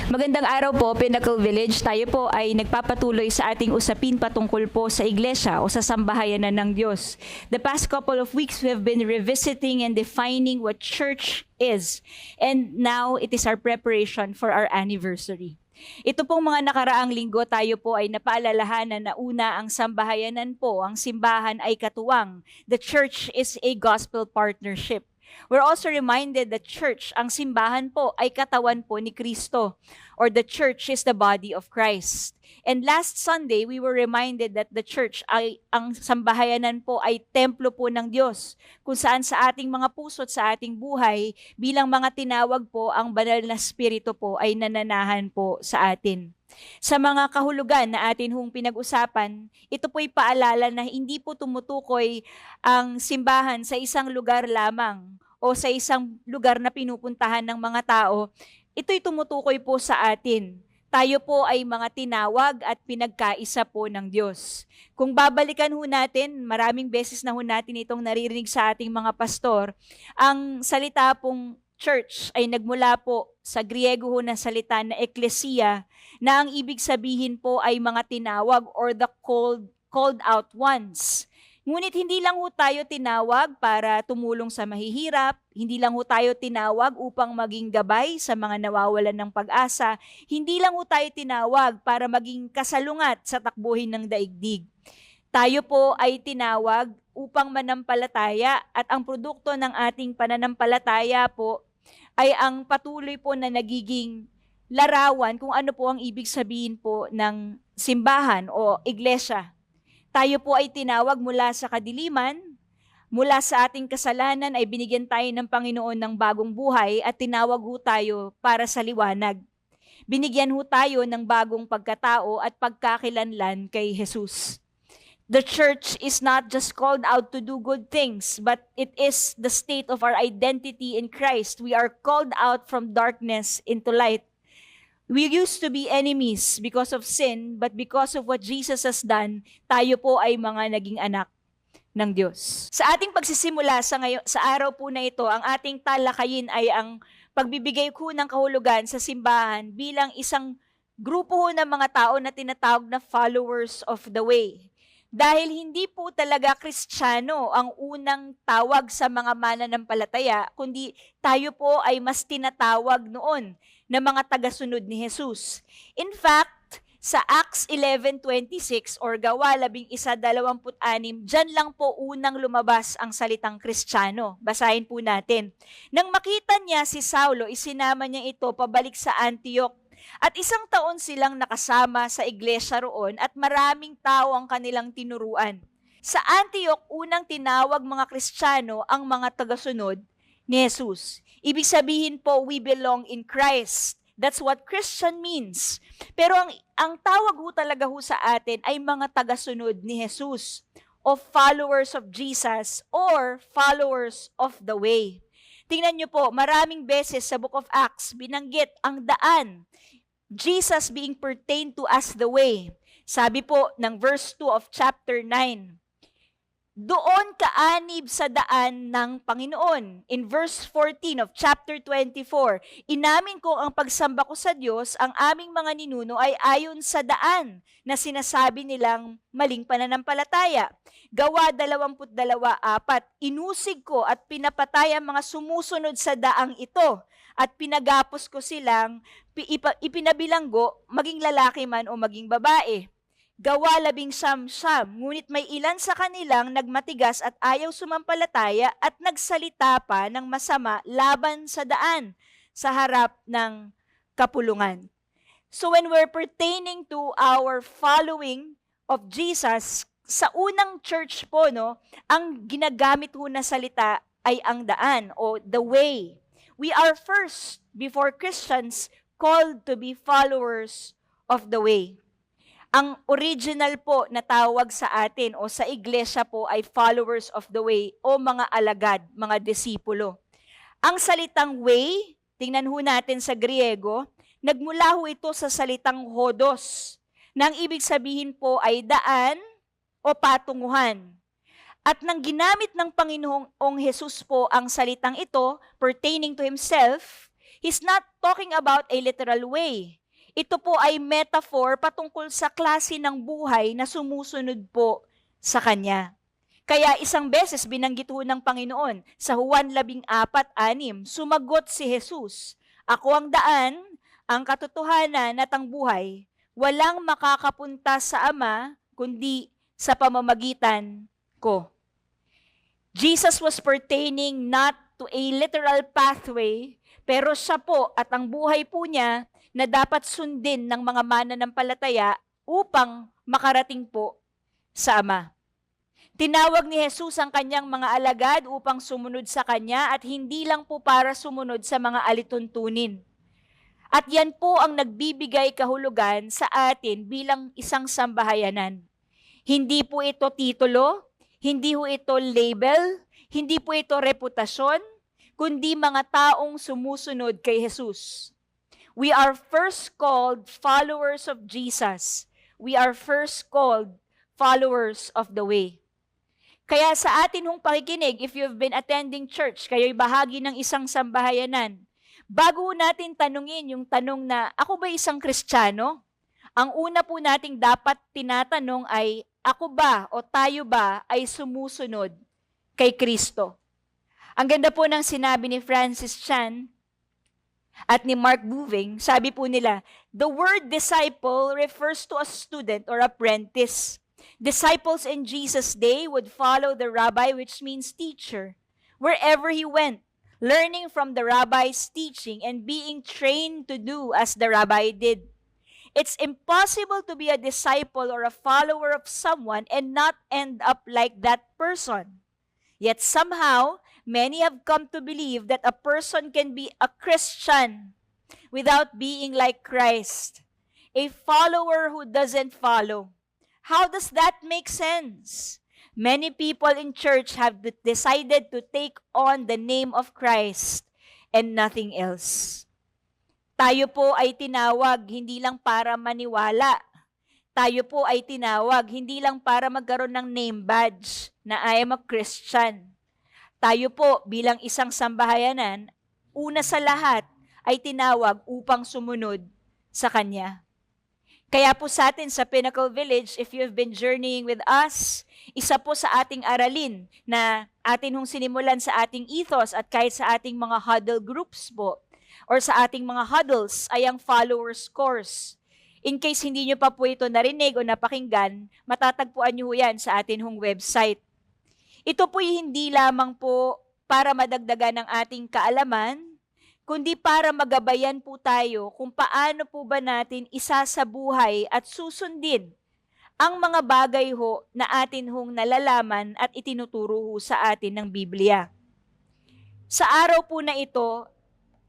Magandang araw po, Pinnacle Village. Tayo po ay nagpapatuloy sa ating usapin patungkol po sa iglesia o sa sambahayanan ng Diyos. The past couple of weeks, we have been revisiting and defining what church is. And now, it is our preparation for our anniversary. Ito pong mga nakaraang linggo, tayo po ay napaalalahanan na una ang sambahayanan po, ang simbahan ay katuwang. The church is a gospel partnership. We're also reminded that church, ang simbahan po, ay katawan po ni Kristo, or the church is the body of Christ. And last Sunday, we were reminded that the church, ang sambahayanan po ay templo po ng Diyos, kung saan sa ating mga puso at sa ating buhay, bilang mga tinawag po, ang banal na spirito po ay nananahan po sa atin. Sa mga kahulugan na atin hong pinag-usapan, ito po'y paalala na hindi po tumutukoy ang simbahan sa isang lugar lamang o sa isang lugar na pinupuntahan ng mga tao. Ito'y tumutukoy po sa atin. Tayo po ay mga tinawag at pinagkaisa po ng Diyos. Kung babalikan ho natin, maraming beses na ho natin itong naririnig sa ating mga pastor, ang salita pong church ay nagmula po sa Griego ho na salita na ekklesia, na ang ibig sabihin po ay mga tinawag or the called out ones. Ngunit hindi lang ho tayo tinawag para tumulong sa mahihirap, hindi lang ho tayo tinawag upang maging gabay sa mga nawawalan ng pag-asa, hindi lang ho tayo tinawag para maging kasalungat sa takbuhin ng daigdig. Tayo po ay tinawag upang manampalataya at ang produkto ng ating pananampalataya po ay ang patuloy po na nagiging larawan kung ano po ang ibig sabihin po ng simbahan o iglesia. Tayo po ay tinawag mula sa kadiliman, mula sa ating kasalanan ay binigyan tayo ng Panginoon ng bagong buhay at tinawag ho tayo para sa liwanag. Binigyan ho tayo ng bagong pagkatao at pagkakilanlan kay Jesus. The church is not just called out to do good things, but it is the state of our identity in Christ. We are called out from darkness into light. We used to be enemies because of sin, but because of what Jesus has done, tayo po ay mga naging anak ng Diyos. Sa ating pagsisimula sa araw po na ito, ang ating talakayin ay ang pagbibigay ko ng kahulugan sa simbahan bilang isang grupo ho ng mga tao na tinatawag na followers of the way. Dahil hindi po talaga Kristiyano ang unang tawag sa mga mananampalataya, kundi tayo po ay mas tinatawag noon na mga tagasunod ni Jesus. In fact, sa Acts 11:26 or Gawa 11:26, dyan lang po unang lumabas ang salitang Kristiyano. Basahin po natin. Nang makita niya si Saulo, isinama niya ito pabalik sa Antioch. At 1 taon silang nakasama sa iglesia roon at maraming tao ang kanilang tinuruan. Sa Antioch, unang tinawag mga Kristiyano ang mga tagasunod ni Jesus. Ibig sabihin po, we belong in Christ. That's what Christian means. Pero ang tawag ho talaga ho sa atin ay mga tagasunod ni Jesus o followers of Jesus or followers of the way. Tingnan niyo po, maraming beses sa Book of Acts binanggit ang daan. Jesus being pertained to as the way. Sabi po ng verse 2 of chapter 9, doon kaanib sa daan ng Panginoon. In verse 14 of chapter 24, inamin ko ang pagsamba ko sa Diyos, ang aming mga ninuno ay ayon sa daan na sinasabi nilang maling pananampalataya. Gawa 22:4, inusig ko at pinapatay ang mga sumusunod sa daang ito at pinagapos ko silang ipinabilanggo maging lalaki man o maging babae. Gawa 19:9, ngunit may ilan sa kanilang nagmatigas at ayaw sumampalataya at nagsalita pa ng masama laban sa daan sa harap ng kapulungan. So when we're pertaining to our following of Jesus, sa unang church po, ang ginagamit ho na salita ay ang daan o the way. We are first, before Christians, called to be followers of the way. Ang original po na tawag sa atin o sa iglesia po ay followers of the way o mga alagad, mga disipulo. Ang salitang way, tingnan ho natin sa Griego, nagmula ho ito sa salitang hodos, na ang ibig sabihin po ay daan o patunguhan. At nang ginamit ng Panginoong Jesus po ang salitang ito pertaining to Himself, He's not talking about a literal way. Ito po ay metaphor patungkol sa klase ng buhay na sumusunod po sa Kanya. Kaya isang beses binanggit ho ng Panginoon sa Juan 14:6, sumagot si Jesus, "Ako ang daan, ang katotohanan at ang buhay. Walang makakapunta sa Ama kundi sa pamamagitan ko." Jesus was pertaining not to a literal pathway, pero siya po at ang buhay po niya na dapat sundin ng mga mananampalataya upang makarating po sa Ama. Tinawag ni Jesus ang kanyang mga alagad upang sumunod sa kanya at hindi lang po para sumunod sa mga alituntunin. At yan po ang nagbibigay kahulugan sa atin bilang isang sambahayanan. Hindi po ito titulo, hindi po ito label, hindi po ito reputasyon, kundi mga taong sumusunod kay Jesus. We are first called followers of Jesus. We are first called followers of the way. Kaya sa atin hong pakikinig, if you've been attending church, kayo'y bahagi ng isang sambahayanan, bago natin tanungin yung tanong na, ako ba isang Kristiyano? Ang una po nating dapat tinatanong ay, ako ba o tayo ba ay sumusunod kay Kristo? Ang ganda po ng sinabi ni Francis Chan at ni Mark Buving, sabi po nila, the word disciple refers to a student or apprentice. Disciples in Jesus' day would follow the rabbi, which means teacher, wherever he went, learning from the rabbi's teaching and being trained to do as the rabbi did. It's impossible to be a disciple or a follower of someone and not end up like that person. Yet somehow, many have come to believe that a person can be a Christian without being like Christ, a follower who doesn't follow. How does that make sense? Many people in church have decided to take on the name of Christ and nothing else. Tayo po ay tinawag hindi lang para maniwala. Tayo po ay tinawag hindi lang para magkaroon ng name badge na I am a Christian. Tayo po bilang isang sambahayanan, una sa lahat ay tinawag upang sumunod sa Kanya. Kaya po sa atin sa Pinnacle Village, if you've been journeying with us, isa po sa ating aralin na atin hong sinimulan sa ating ethos at kahit sa ating mga huddle groups po, or sa ating mga huddles ay ang followers course. In case hindi nyo pa po ito narinig o napakinggan, matatagpuan nyo yan sa atin hong website. Ito po'y hindi lamang po para madagdagan ng ating kaalaman, kundi para magabayan po tayo kung paano po ba natin isasabuhay at susundin ang mga bagay ho na atin hong nalalaman at itinuturo ho sa atin ng Biblia. Sa araw po na ito,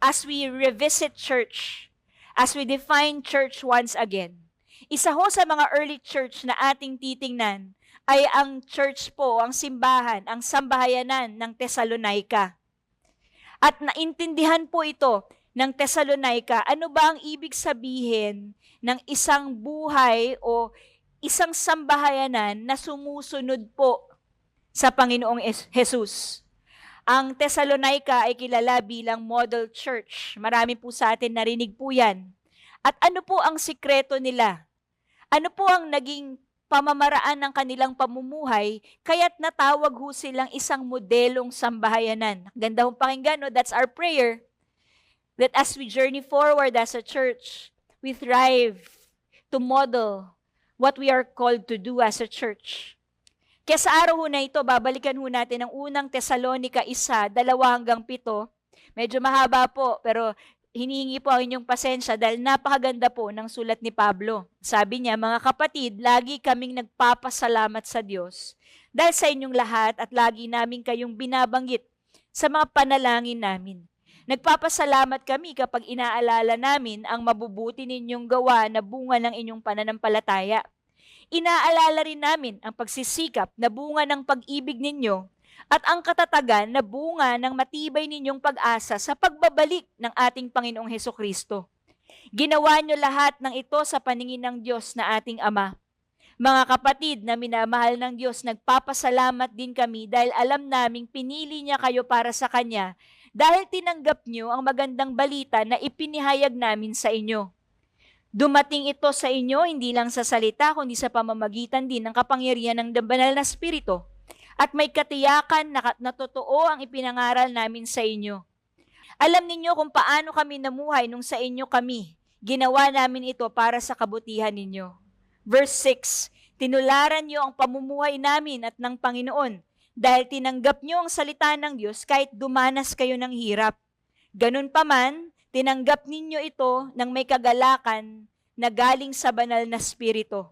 as we revisit church, as we define church once again, isa ho sa mga early church na ating titingnan ay ang church po, ang simbahan, ang sambahayanan ng Thessalonica. At naintindihan po ito ng Thessalonica, ano ba ang ibig sabihin ng isang buhay o isang sambahayanan na sumusunod po sa Panginoong Jesus. Ang Thessalonica ay kilala bilang model church. Marami po sa atin narinig po yan. At ano po ang sikreto nila? Ano po ang naging pamamaraan ng kanilang pamumuhay, kaya't natawag ho silang isang modelong sambahayanan. Ganda hong pakinggan, no? That's our prayer. That as we journey forward as a church, we thrive to model what we are called to do as a church. Kaya sa araw ho na ito, babalikan ho natin ang unang Thessalonica 1:2-7. Medyo mahaba po, pero hinihingi po ang inyong pasensya dahil napakaganda po ng sulat ni Pablo. Sabi niya, mga kapatid, lagi kaming nagpapasalamat sa Diyos dahil sa inyong lahat at lagi namin kayong binabanggit sa mga panalangin namin. Nagpapasalamat kami kapag inaalala namin ang mabubuti ninyong gawa na bunga ng inyong pananampalataya. Inaalala rin namin ang pagsisikap na bunga ng pag-ibig ninyo at ang katatagan na bunga ng matibay ninyong pag-asa sa pagbabalik ng ating Panginoong Hesukristo. Ginawa nyo lahat ng ito sa paningin ng Diyos na ating Ama. Mga kapatid na minamahal ng Diyos, nagpapasalamat din kami dahil alam naming pinili niya kayo para sa Kanya dahil tinanggap nyo ang magandang balita na ipinihayag namin sa inyo. Dumating ito sa inyo hindi lang sa salita, kundi sa pamamagitan din ng kapangyarihan ng banal na Espiritu. At may katiyakan na totoo ang ipinangaral namin sa inyo. Alam ninyo kung paano kami namuhay nung sa inyo kami. Ginawa namin ito para sa kabutihan ninyo. Verse 6, tinularan niyo ang pamumuhay namin at ng Panginoon dahil tinanggap niyo ang salita ng Diyos kahit dumanas kayo ng hirap. Ganun pa man, tinanggap ninyo ito ng may kagalakan na galing sa banal na Espiritu.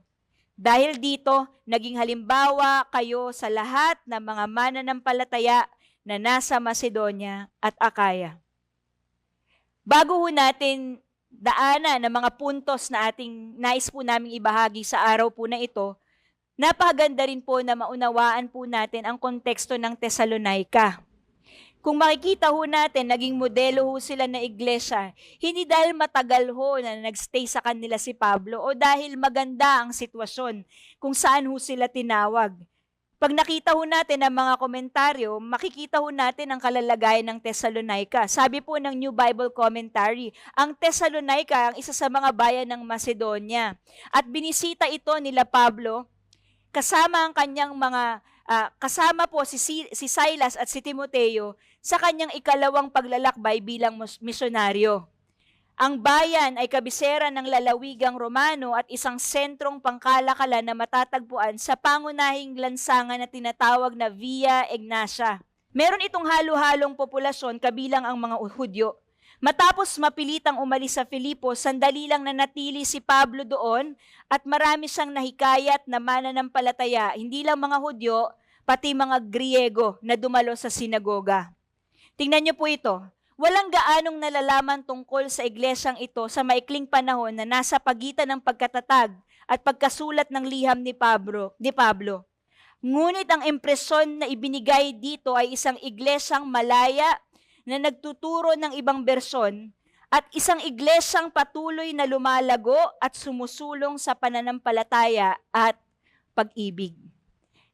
Dahil dito, naging halimbawa kayo sa lahat ng mga mananampalataya na nasa Macedonia at Akaya. Bago ho natin daanan ng mga puntos na nais po naming ibahagi sa araw po na ito, napakaganda rin po na maunawaan po natin ang konteksto ng Thessalonica. Kung makikita ho natin, naging modelo ho sila na iglesia, hindi dahil matagal ho na nagstay sa kanila si Pablo o dahil maganda ang sitwasyon kung saan ho sila tinawag. Pag nakita ho natin ang mga komentaryo, makikita ho natin ang kalalagayan ng Thessalonica. Sabi po ng New Bible Commentary, ang Thessalonica ang isa sa mga bayan ng Macedonia. At binisita ito nila Pablo, kasama ang kanyang kasama po si Silas at si Timoteo sa kanyang ikalawang paglalakbay bilang misyonaryo. Ang bayan ay kabisera ng lalawigang Romano at isang sentrong pangkalakalan na matatagpuan sa pangunahing lansangan na tinatawag na Via Egnatia. Meron itong halo-halong populasyon kabilang ang mga Hudyo. Matapos mapilitang umalis sa Filipos, sandali lang nanatili si Pablo doon at marami siyang nahikayat na mananampalataya, hindi lang mga Hudyo, pati mga Griego na dumalo sa sinagoga. Tingnan niyo po ito. Walang gaanong nalalaman tungkol sa iglesyang ito sa maikling panahon na nasa pagitan ng pagkatatag at pagkasulat ng liham ni Pablo. Ngunit ang impresyon na ibinigay dito ay isang iglesyang malaya na nagtuturo ng ibang bersyon at isang iglesyang patuloy na lumalago at sumusulong sa pananampalataya at pag-ibig.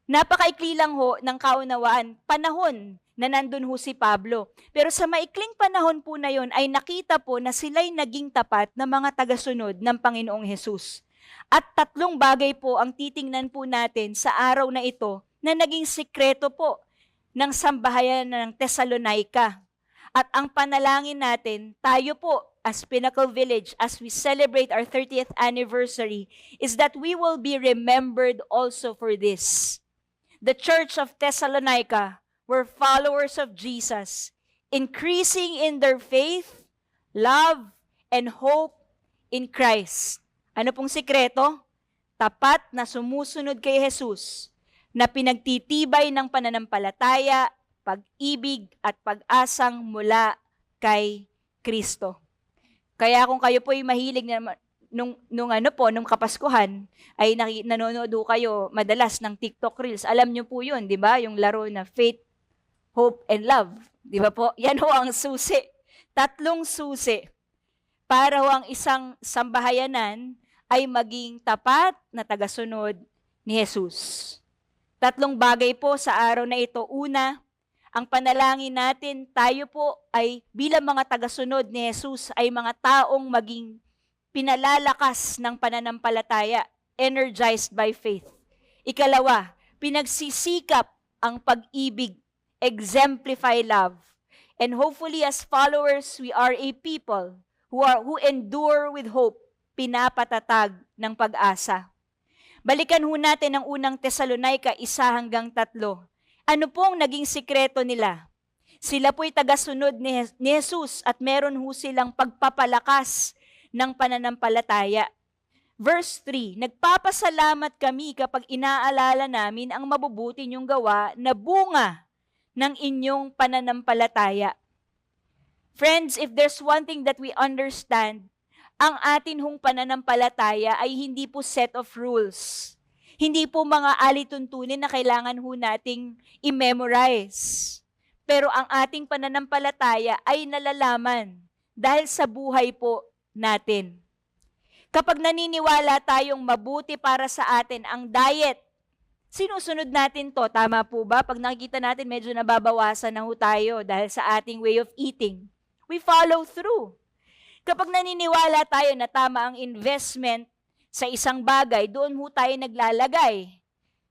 Napakaikli lang ho ng kaunawaan, panahon na nandun ho si Pablo. Pero sa maikling panahon po na yon ay nakita po na sila'y naging tapat na mga tagasunod ng Panginoong Hesus. At tatlong bagay po ang titingnan po natin sa araw na ito na naging sikreto po ng sambahayan ng Thessalonica. At ang panalangin natin, tayo po as Pinnacle Village, as we celebrate our 30th anniversary, is that we will be remembered also for this. The Church of Thessalonica were followers of Jesus, increasing in their faith, love, and hope in Christ. Ano pong sikreto? Tapat na sumusunod kay Jesus, na pinagtitibay ng pananampalataya, pag-ibig at pag-asang mula kay Kristo. Kaya kung kayo po'y mahilig na nung Kapaskuhan, ay nanonood kayo madalas ng TikTok Reels. Alam niyo po yun, di ba? Yung laro na faith, hope, and love. Di ba po? Yan ho ang susi. Tatlong susi. Para ho ang isang sambahayanan ay maging tapat na tagasunod ni Jesus. Tatlong bagay po sa araw na ito. Una, ang panalangin natin, tayo po ay bilang mga tagasunod ni Jesus ay mga taong maging pinalalakas ng pananampalataya, energized by faith. Ikalawa, pinagsisikap ang pag-ibig, exemplify love. And hopefully as followers, we are a people who endure with hope, pinapatatag ng pag-asa. Balikan ho natin ang unang Thessalonica 1-3. Ano pong naging sikreto nila? Sila po'y tagasunod ni Jesus at meron ho silang pagpapalakas ng pananampalataya. Verse 3, nagpapasalamat kami kapag inaalala namin ang mabubuti niyong gawa na bunga ng inyong pananampalataya. Friends, if there's one thing that we understand, ang atin hong pananampalataya ay hindi po set of rules. Hindi po mga alituntunin na kailangan ho nating i-memorize. Pero ang ating pananampalataya ay nalalaman dahil sa buhay po natin. Kapag naniniwala tayong mabuti para sa atin ang diet Sinusunod natin to. Tama po ba? Pag nakikita natin medyo nababawasan na ho tayo dahil sa ating way of eating, we follow through. Kapag naniniwala tayo na tama ang investment sa isang bagay, doon ho tayo naglalagay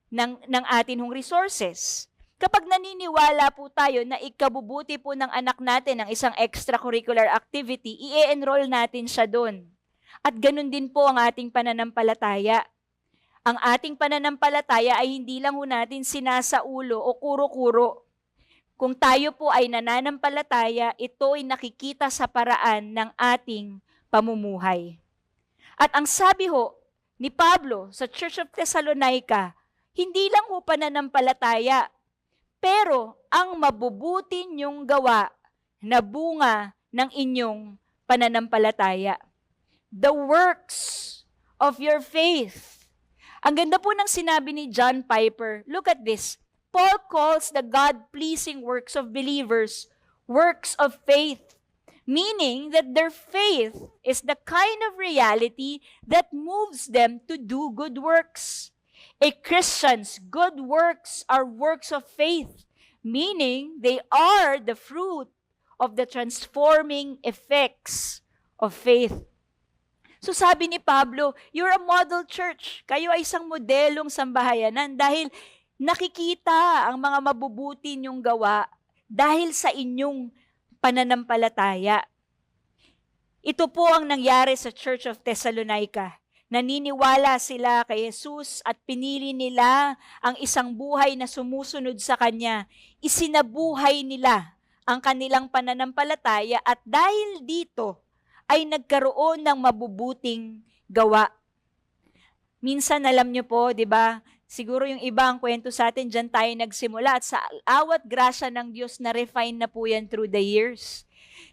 ng atin hong resources. Kapag naniniwala po tayo na ikabubuti po ng anak natin ng isang extracurricular activity, i-enroll natin siya doon. At ganun din po ang ating pananampalataya. Ang ating pananampalataya ay hindi lang ho natin sinasaulo o kuro-kuro. Kung tayo po ay nananampalataya, ito ay nakikita sa paraan ng ating pamumuhay. At ang sabi ho ni Pablo sa Church of Thessalonica, hindi lang ho pananampalataya, pero ang mabubuti niyong gawa na bunga ng inyong pananampalataya. The works of your faith. Ang ganda po ng sinabi ni John Piper. Look at this. Paul calls the God-pleasing works of believers works of faith, meaning that their faith is the kind of reality that moves them to do good works. A Christian's good works are works of faith, meaning they are the fruit of the transforming effects of faith. So sabi ni Pablo, you're a model church. Kayo ay isang modelong sambahayanan dahil nakikita ang mga mabubuti niyong gawa dahil sa inyong pananampalataya. Ito po ang nangyari sa Church of Thessalonica. Naniniwala sila kay Jesus at pinili nila ang isang buhay na sumusunod sa Kanya. Isinabuhay nila ang kanilang pananampalataya at dahil dito, ay nagkaroon ng mabubuting gawa. Minsan, alam nyo po, di ba, siguro yung iba ang kwento sa atin, dyan tayo nagsimula at sa awat grasya ng Diyos na refine na po yan through the years.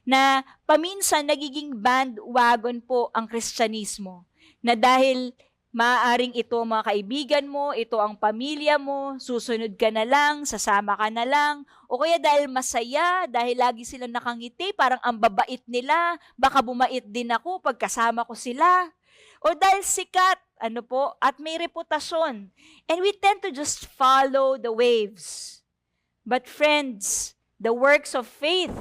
Na paminsan nagiging bandwagon po ang Kristyanismo. Na dahil maaaring ito mga kaibigan mo, ito ang pamilya mo, susunod ka na lang, sasama ka na lang, o kaya dahil masaya, dahil lagi silang nakangiti, parang ang babait nila, baka bumait din ako pagkasama ko sila. O dahil sikat, at may reputasyon. And we tend to just follow the waves. But friends, the works of faith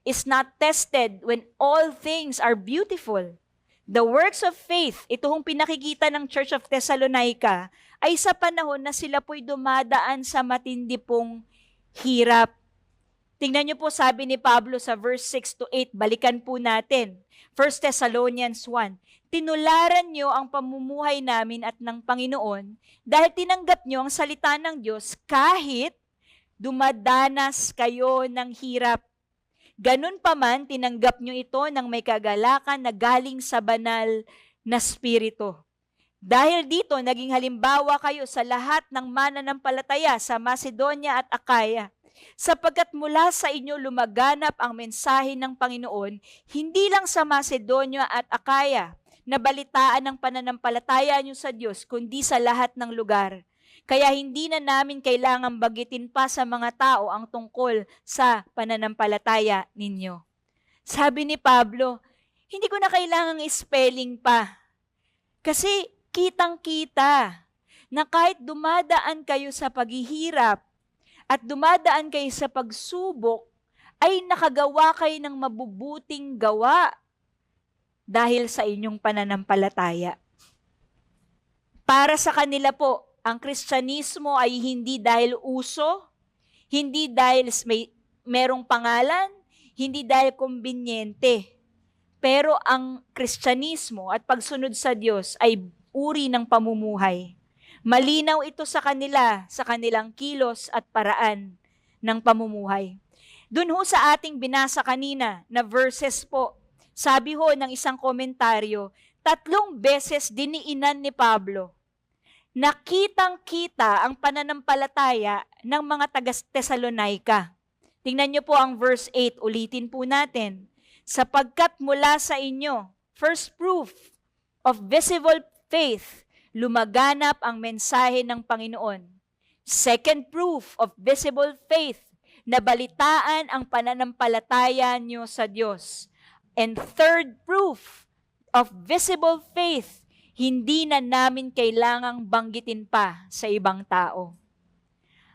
is not tested when all things are beautiful. The works of faith, ito hong pinakikita ng Church of Thessalonica, ay sa panahon na sila po'y dumadaan sa matindi pong hirap. Tingnan niyo po sabi ni Pablo sa verse 6 to 8, balikan po natin. 1 Thessalonians 1, tinularan niyo ang pamumuhay namin at ng Panginoon dahil tinanggap niyo ang salita ng Diyos kahit dumadanas kayo ng hirap. Ganun pa man, tinanggap nyo ito ng may kagalakan na galing sa banal na spirito. Dahil dito, naging halimbawa kayo sa lahat ng mananampalataya sa Macedonia at Akaya. Sapagkat mula sa inyo lumaganap ang mensahe ng Panginoon, hindi lang sa Macedonia at Akaya, na balitaan ng pananampalataya nyo sa Diyos, kundi sa lahat ng lugar. Kaya hindi na namin kailangang bagitin pa sa mga tao ang tungkol sa pananampalataya ninyo. Sabi ni Pablo, hindi ko na kailangang spelling pa. Kasi kitang-kita na kahit dumadaan kayo sa paghihirap at dumadaan kayo sa pagsubok, ay nakagawa kayo ng mabubuting gawa dahil sa inyong pananampalataya. Para sa kanila po, ang Kristyanismo ay hindi dahil uso, hindi dahil merong pangalan, hindi dahil kumbinyente. Pero ang Kristyanismo at pagsunod sa Diyos ay uri ng pamumuhay. Malinaw ito sa kanila, sa kanilang kilos at paraan ng pamumuhay. Doon ho sa ating binasa kanina na verses po, sabi ho ng isang komentaryo, 3 beses diniinan ni Pablo, nakitang-kita ang pananampalataya ng mga taga-Thessalonica. Tingnan niyo po ang verse 8, ulitin po natin. Sapagkat mula sa inyo, first proof of visible faith, lumaganap ang mensahe ng Panginoon. Second proof of visible faith, nabalitaan ang pananampalataya niyo sa Diyos. And third proof of visible faith, hindi na namin kailangang banggitin pa sa ibang tao.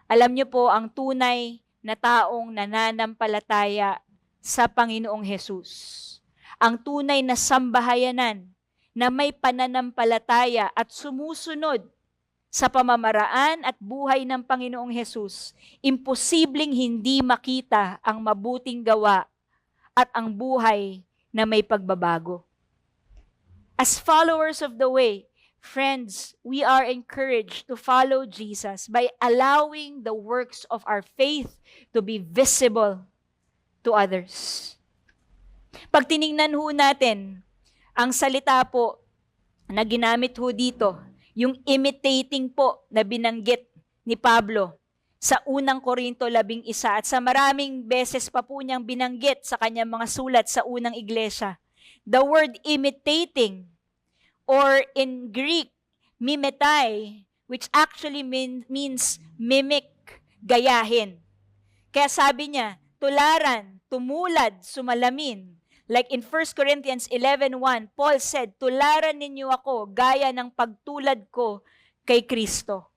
Alam niyo po, ang tunay na taong nananampalataya sa Panginoong Hesus, ang tunay na sambahayanan na may pananampalataya at sumusunod sa pamamaraan at buhay ng Panginoong Hesus, imposibleng hindi makita ang mabuting gawa at ang buhay na may pagbabago. As followers of the way, friends, we are encouraged to follow Jesus by allowing the works of our faith to be visible to others. Pag tiningnan ho natin, ang salita po na ginamit ho dito, yung imitating po na binanggit ni Pablo sa unang Korinto 11 at sa maraming beses pa po niyang binanggit sa kanyang mga sulat sa unang iglesia. The word imitating, or in Greek, mimetai, which actually means mimic, gayahin. Kaya sabi niya, tularan, tumulad, sumalamin. Like in 1 Corinthians 11:1, Paul said, tularan ninyo ako gaya ng pagtulad ko kay Kristo.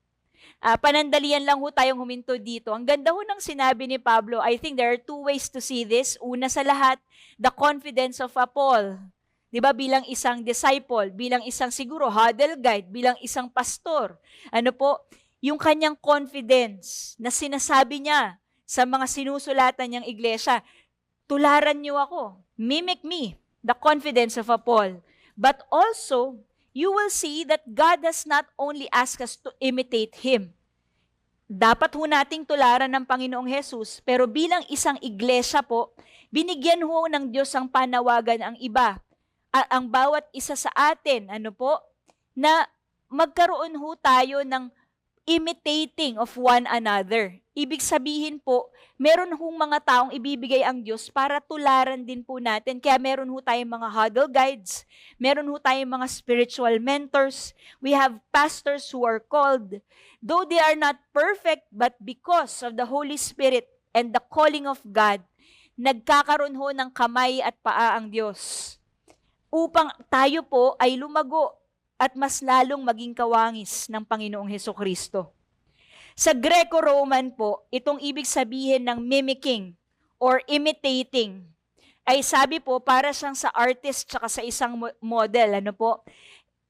Panandalian lang ho tayong huminto dito. Ang ganda ho ng sinabi ni Pablo. I think there are two ways to see this. Una sa lahat, the confidence of Paul. Diba, bilang isang disciple, bilang isang siguro huddle guide, bilang isang pastor. Ano po, yung kanyang confidence na sinasabi niya sa mga sinusulatan niyang iglesia, tularan niyo ako, mimic me, the confidence of Paul. But also, you will see that God does not only ask us to imitate Him. Dapat ho nating tularan ng Panginoong Hesus, pero bilang isang iglesia po, binigyan ho ng Diyos ang panawagan ang iba, ang bawat isa sa atin, ano po, na magkaroon ho tayo ng imitating of one another. Ibig sabihin po, meron hong mga taong ibibigay ang Diyos para tularan din po natin. Kaya meron ho tayong mga huddle guides, meron ho tayong mga spiritual mentors, we have pastors who are called. Though they are not perfect, but because of the Holy Spirit and the calling of God, nagkakaroon ho ng kamay at paa ang Diyos upang tayo po ay lumago at mas lalong maging kawangis ng Panginoong Hesukristo. Sa Greco-Roman po, itong ibig sabihin ng mimicking or imitating ay sabi po para siyang sa artist tsaka sa isang model. Ano po?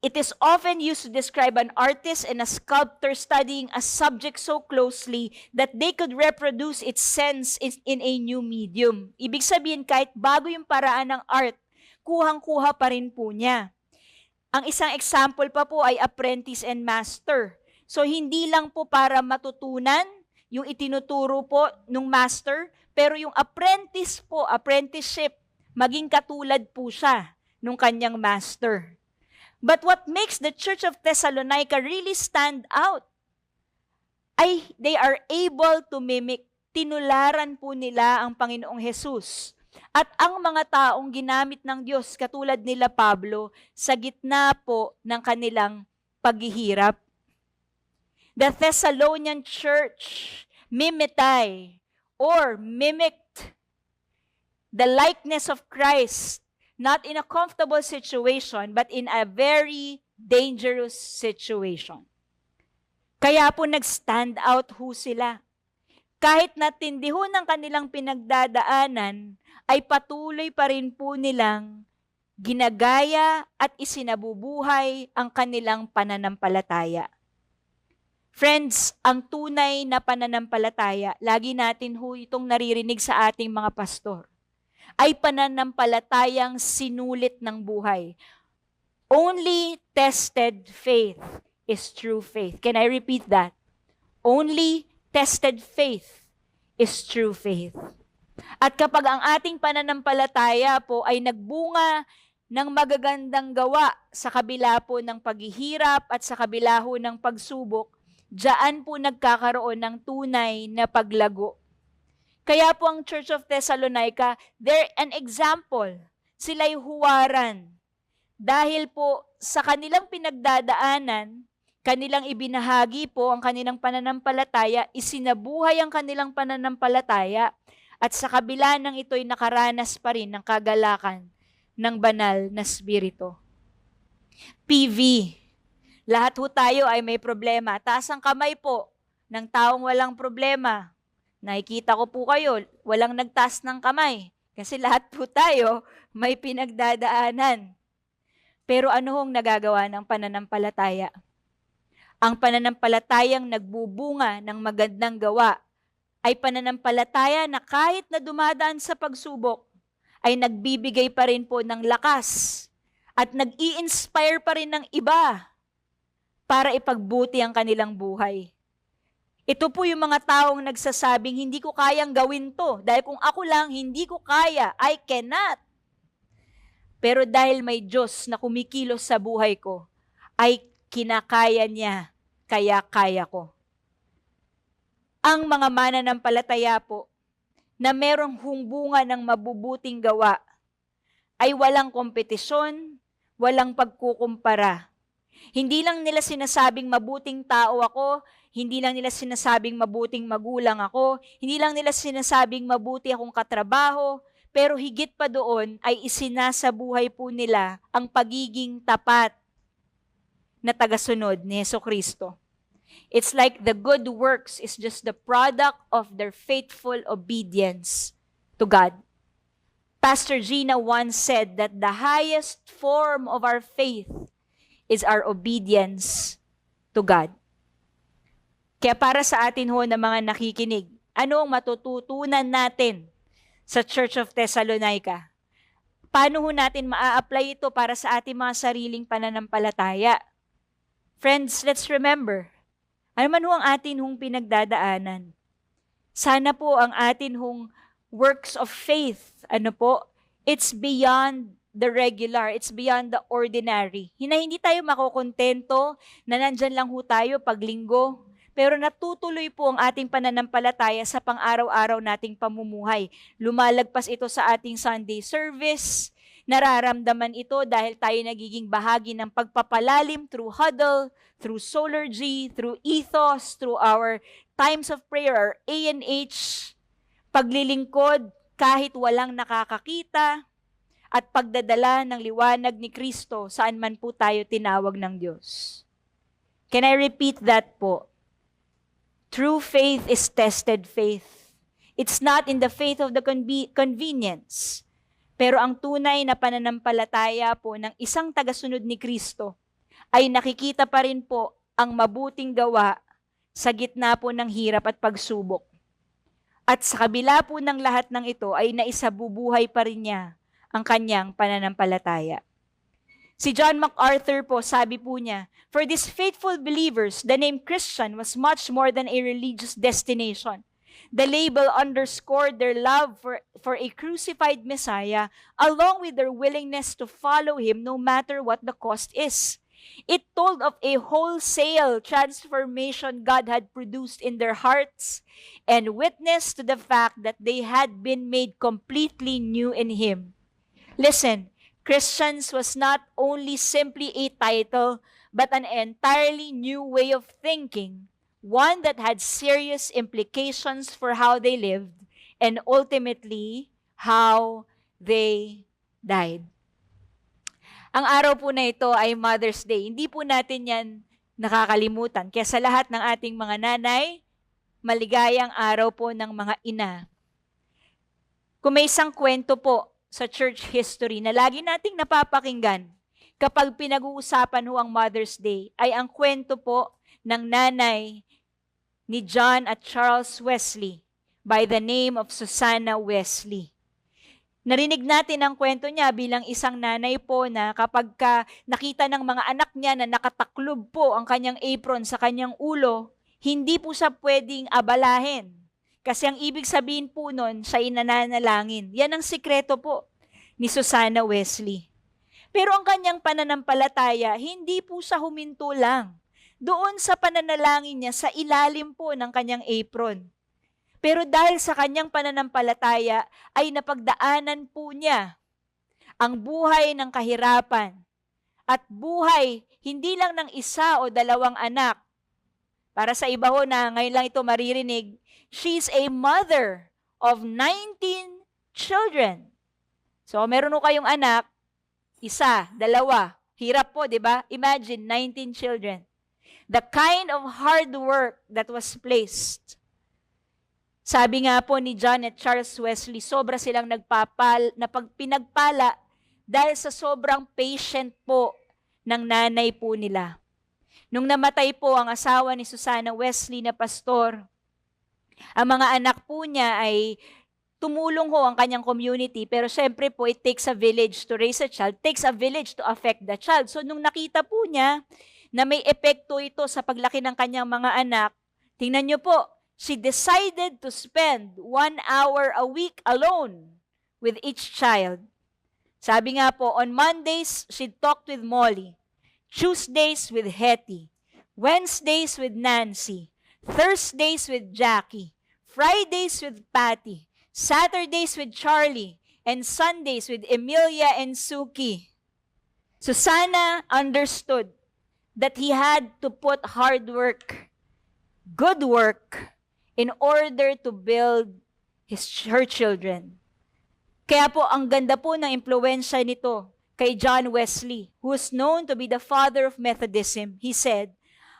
It is often used to describe an artist and a sculptor studying a subject so closely that they could reproduce its sense in a new medium. Ibig sabihin, kahit bago yung paraan ng art, kuhang-kuha pa rin po niya. Ang isang example pa po ay apprentice and master. So hindi lang po para matutunan yung itinuturo po ng master, pero yung apprentice po, apprenticeship, maging katulad po siya nung kanyang master. But what makes the Church of Thessalonica really stand out ay they are able to mimic. Tinularan po nila ang Panginoong Hesus. At ang mga taong ginamit ng Diyos, katulad nila Pablo, sa gitna po ng kanilang paghihirap. The Thessalonian church mimetai or mimicked the likeness of Christ, not in a comfortable situation, but in a very dangerous situation. Kaya po nag-stand out ho sila. Kahit natindi ho ng kanilang pinagdadaanan, ay patuloy pa rin po nilang ginagaya at isinabubuhay ang kanilang pananampalataya. Friends, ang tunay na pananampalataya, lagi natin ho itong naririnig sa ating mga pastor, ay pananampalatayang sinulit ng buhay. Only tested faith is true faith. Can I repeat that? Only tested faith is true faith. At kapag ang ating pananampalataya po ay nagbunga ng magagandang gawa sa kabila po ng paghihirap at sa kabila po ng pagsubok, diyan po nagkakaroon ng tunay na paglago. Kaya po ang Church of Thessalonica, they're an example. Sila'y huwaran. Dahil po sa kanilang pinagdadaanan, kanilang ibinahagi po ang kanilang pananampalataya, isinabuhay ang kanilang pananampalataya, at sa kabila ng ito'y nakaranas pa rin ng kagalakan ng banal na spirito. PV. Lahat ho tayo ay may problema. Taas ang kamay po ng taong walang problema. Nakikita ko po kayo, walang nagtaas ng kamay. Kasi lahat po tayo may pinagdadaanan. Pero ano hong nagagawa ng pananampalataya? Ang pananampalatayang nagbubunga ng magandang gawa ay pananampalataya na kahit na dumadaan sa pagsubok, ay nagbibigay pa rin po ng lakas at nag-i-inspire pa rin ng iba para ipagbuti ang kanilang buhay. Ito po yung mga taong nagsasabing, hindi ko kayang gawin to. Dahil kung ako lang, hindi ko kaya. I cannot. Pero dahil may Diyos na kumikilos sa buhay ko, ay kinakaya niya, kaya kaya ko. Ang mga mananampalataya po, na merong humbunga ng mabubuting gawa, ay walang kompetisyon, walang pagkukumpara. Hindi lang nila sinasabing mabuting tao ako, hindi lang nila sinasabing mabuting magulang ako, hindi lang nila sinasabing mabuti akong katrabaho, pero higit pa doon ay isinasabuhay po nila ang pagiging tapat na tagasunod ni Jesucristo. It's like the good works is just the product of their faithful obedience to God. Pastor Gina once said that the highest form of our faith is our obedience to God. Kaya para sa atin ho na mga nakikinig, ano ang matututunan natin sa Church of Thessalonica? Paano ho natin maa-apply ito para sa ating mga sariling pananampalataya? Friends, let's remember, ano man ho ang atin hong pinagdadaanan, sana po ang atin hong works of faith, it's beyond the regular, it's beyond the ordinary. Hindi tayo makokontento na nandyan lang ho tayo pag linggo, pero natutuloy po ang ating pananampalataya sa pang-araw-araw nating pamumuhay. Lumalagpas ito sa ating Sunday service, nararamdaman ito dahil tayo nagiging bahagi ng pagpapalalim through huddle, through Solargy, through Ethos, through our times of prayer, our A&H, paglilingkod kahit walang nakakakita, at pagdadala ng liwanag ni Kristo saan man po tayo tinawag ng Diyos. Can I repeat that po? True faith is tested faith. It's not in the faith of the convenience. Pero ang tunay na pananampalataya po ng isang tagasunod ni Kristo ay nakikita pa rin po ang mabuting gawa sa gitna po ng hirap at pagsubok. At sa kabila po ng lahat ng ito ay naisabubuhay pa rin niya ang kanyang pananampalataya. Si John MacArthur po, sabi po niya, for these faithful believers, the name Christian was much more than a religious destination. The label underscored their love for a crucified Messiah, along with their willingness to follow him no matter what the cost is. It told of a wholesale transformation God had produced in their hearts and witnessed to the fact that they had been made completely new in him. Listen, Christians was not only simply a title, but an entirely new way of thinking, one that had serious implications for how they lived and ultimately how they died. Ang araw po na ito ay Mother's Day. Hindi po natin yan nakakalimutan. Kaya sa lahat ng ating mga nanay, maligayang araw po ng mga ina. Kung may isang kwento po sa church history na lagi nating napapakinggan kapag pinag-uusapan ho ang Mother's Day, ay ang kwento po ng nanay ni John at Charles Wesley by the name of Susanna Wesley. Narinig natin ang kwento niya bilang isang nanay po na kapag nakita ng mga anak niya na nakataklob po ang kanyang apron sa kanyang ulo, hindi po siya pwedeng abalahin. Kasi ang ibig sabihin po nun, siya nananalangin. Yan ang sikreto po ni Susanna Wesley. Pero ang kanyang pananampalataya, hindi po siya huminto lang. Doon sa pananalangin niya, sa ilalim po ng kanyang apron. Pero dahil sa kanyang pananampalataya, ay napagdaanan po niya ang buhay ng kahirapan at buhay hindi lang ng isa o dalawang anak. Para sa iba ho na ngayon lang ito maririnig, she's a mother of 19 children. So meron ho kayong anak, isa, dalawa, Hirap po, di ba? Imagine, 19 children. The kind of hard work that was placed. Sabi nga po ni John at Charles Wesley, sobra silang pinagpala dahil sa sobrang patient po ng nanay po nila. Nung namatay po ang asawa ni Susana Wesley na pastor, ang mga anak po niya ay tumulong ho ang kanyang community, pero syempre po, it takes a village to raise a child, takes a village to affect the child. So nung nakita po niya na may epekto ito sa paglaki ng kanyang mga anak, tingnan niyo po, she decided to spend 1 hour a week alone with each child. Sabi nga po, on Mondays, she talked with Molly, Tuesdays with Hetty, Wednesdays with Nancy, Thursdays with Jackie, Fridays with Patty, Saturdays with Charlie, and Sundays with Emilia and Suki. Susana understood that he had to put hard work, good work, in order to build her children. Kaya po, ang ganda po ng impluwensya nito kay John Wesley, who is known to be the father of Methodism. He said,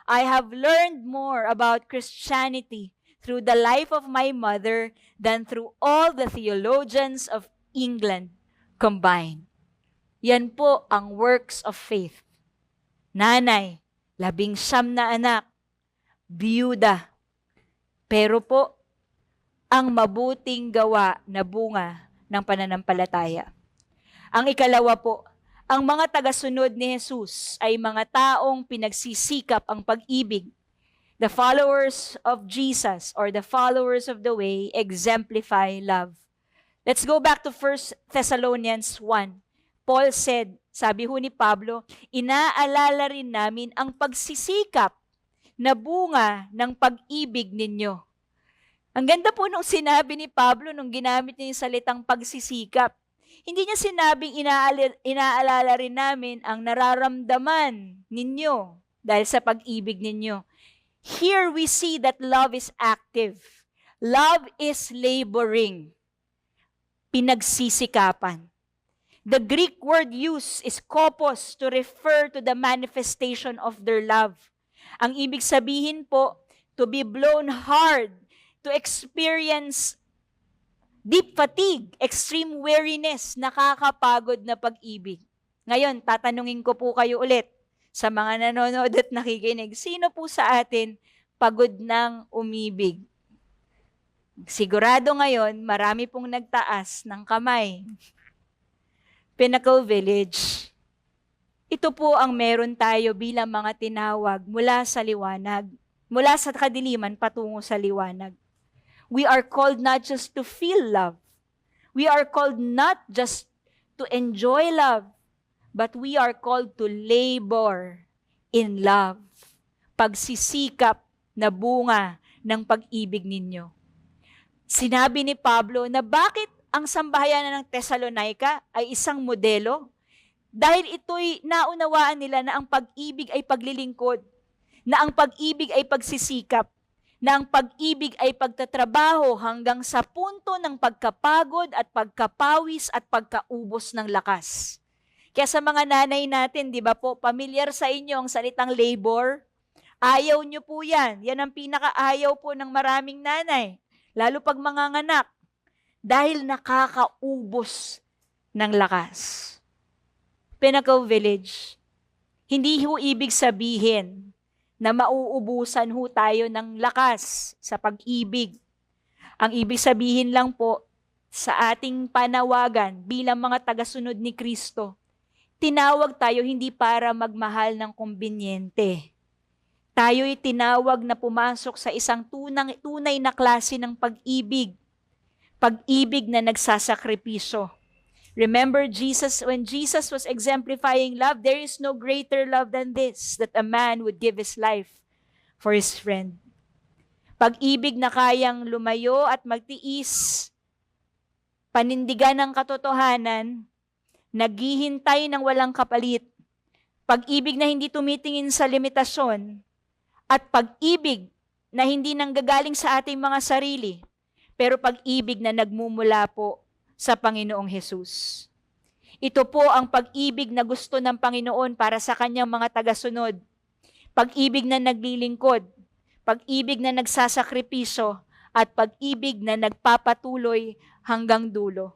I have learned more about Christianity through the life of my mother than through all the theologians of England combined. Yan po ang works of faith. Nanay, 19 na anak, biyuda. Pero po, ang mabuting gawa na bunga ng pananampalataya. Ang ikalawa po, ang mga tagasunod ni Jesus ay mga taong pinagsisikap ang pag-ibig. The followers of Jesus or the followers of the way exemplify love. Let's go back to 1 Thessalonians 1. Paul said, sabi ho ni Pablo, inaalala rin namin ang pagsisikap na bunga ng pag-ibig ninyo. Ang ganda po nung sinabi ni Pablo nung ginamit niya yung salitang pagsisikap. Hindi niya sinabing inaalala rin namin ang nararamdaman ninyo dahil sa pag-ibig ninyo. Here we see that love is active. Love is laboring. Pinagsisikapan. The Greek word used is kopos to refer to the manifestation of their love. Ang ibig sabihin po, to be blown hard, to experience deep fatigue, extreme weariness, nakakapagod na pag-ibig. Ngayon, tatanungin ko po kayo ulit, sa mga nanonood at nakikinig, sino po sa atin pagod ng umibig? Sigurado ngayon, marami pong nagtaas ng kamay. Pinnacle Village. Ito po ang meron tayo bilang mga tinawag mula sa liwanag, mula sa kadiliman patungo sa liwanag. We are called not just to feel love. We are called not just to enjoy love, but we are called to labor in love. Pagsisikap na bunga ng pag-ibig ninyo. Sinabi ni Pablo na bakit ang sambahayanan ng Thessalonica ay isang modelo? Dahil ito'y naunawaan nila na ang pag-ibig ay paglilingkod, na ang pag-ibig ay pagsisikap, na ang pag-ibig ay pagtatrabaho hanggang sa punto ng pagkapagod at pagkapawis at pagkaubos ng lakas. Kaya sa mga nanay natin, di ba po, pamilyar sa inyo ang salitang labor? Ayaw nyo po yan. Yan ang pinakaayaw po ng maraming nanay. Lalo pag manganganak. Dahil nakakaubos ng lakas. Pinnacle Village, hindi ho ibig sabihin na mauubusan ho tayo ng lakas sa pag-ibig. Ang ibig sabihin lang po, sa ating panawagan bilang mga tagasunod ni Kristo, tinawag tayo hindi para magmahal ng kumbinyente. Tayo'y tinawag na pumasok sa isang tunay na klase ng pag-ibig. Pag-ibig na nagsasakripisyo. Remember Jesus, when Jesus was exemplifying love, there is no greater love than this, that a man would give his life for his friend. Pag-ibig na kayang lumayo at magtiis, panindigan ng katotohanan, naghihintay ng walang kapalit, pag-ibig na hindi tumitingin sa limitasyon, at pag-ibig na hindi nanggagaling sa ating mga sarili, pero pag-ibig na nagmumula po sa Panginoong Hesus. Ito po ang pag-ibig na gusto ng Panginoon para sa kanyang mga tagasunod. Pag-ibig na naglilingkod, pag-ibig na nagsasakripisyo, at pag-ibig na nagpapatuloy hanggang dulo.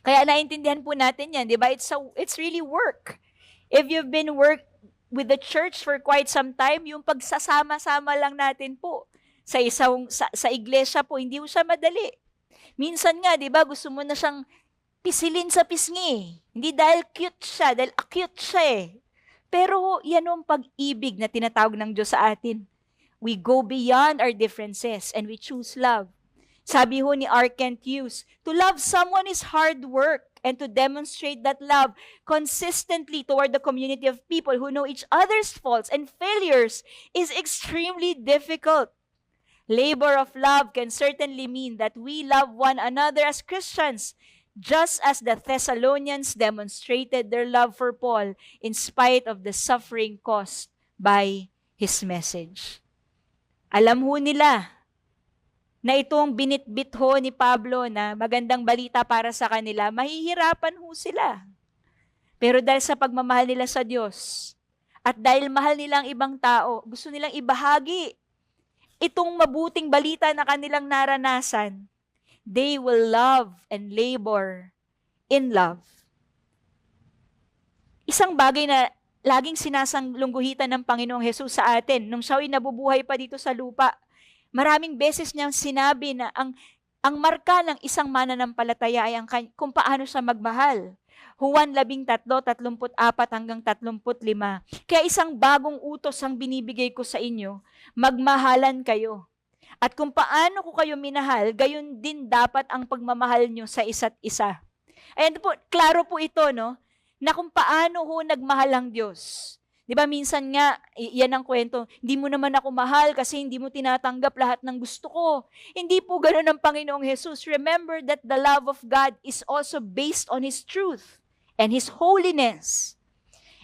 Kaya naintindihan po natin yan, di ba? It's really work. If you've been with the church for quite some time, yung pagsasama-sama lang natin po sa iglesia po, hindi po siya madali. Minsan nga, di ba, gusto mo na siyang pisilin sa pisngi. Hindi dahil cute siya, dahil acute siya eh. Pero yan ang pag-ibig na tinatawag ng Diyos sa atin. We go beyond our differences and we choose love. Sabi ho ni R. Kent Hughes, to love someone is hard work, and to demonstrate that love consistently toward the community of people who know each other's faults and failures is extremely difficult. Labor of love can certainly mean that we love one another as Christians, just as the Thessalonians demonstrated their love for Paul in spite of the suffering caused by his message. Alam ho nila na itong binitbit ho ni Pablo na magandang balita para sa kanila, mahihirapan ho sila. Pero dahil sa pagmamahal nila sa Diyos, at dahil mahal nila ang ibang tao, gusto nilang ibahagi itong mabuting balita na kanilang naranasan, they will love and labor in love. Isang bagay na laging sinasanglungguhitan ng Panginoong Hesus sa atin, nung siya'y nabubuhay pa dito sa lupa, maraming beses niyang sinabi na ang marka ng isang mananampalataya ay kung paano siya magmahal. Juan 13:34 hanggang 35. Kaya isang bagong utos ang binibigay ko sa inyo, magmahalan kayo. At kung paano ko kayo minahal, gayon din dapat ang pagmamahal nyo sa isa't isa. Ayan po, klaro po ito, no? Na kung paano ho nagmahal ang Diyos. Di ba minsan nga, yan ang kwento, hindi mo naman ako mahal kasi hindi mo tinatanggap lahat ng gusto ko. Hindi po ganoon ang Panginoong Jesus. Remember that the love of God is also based on His truth and His holiness.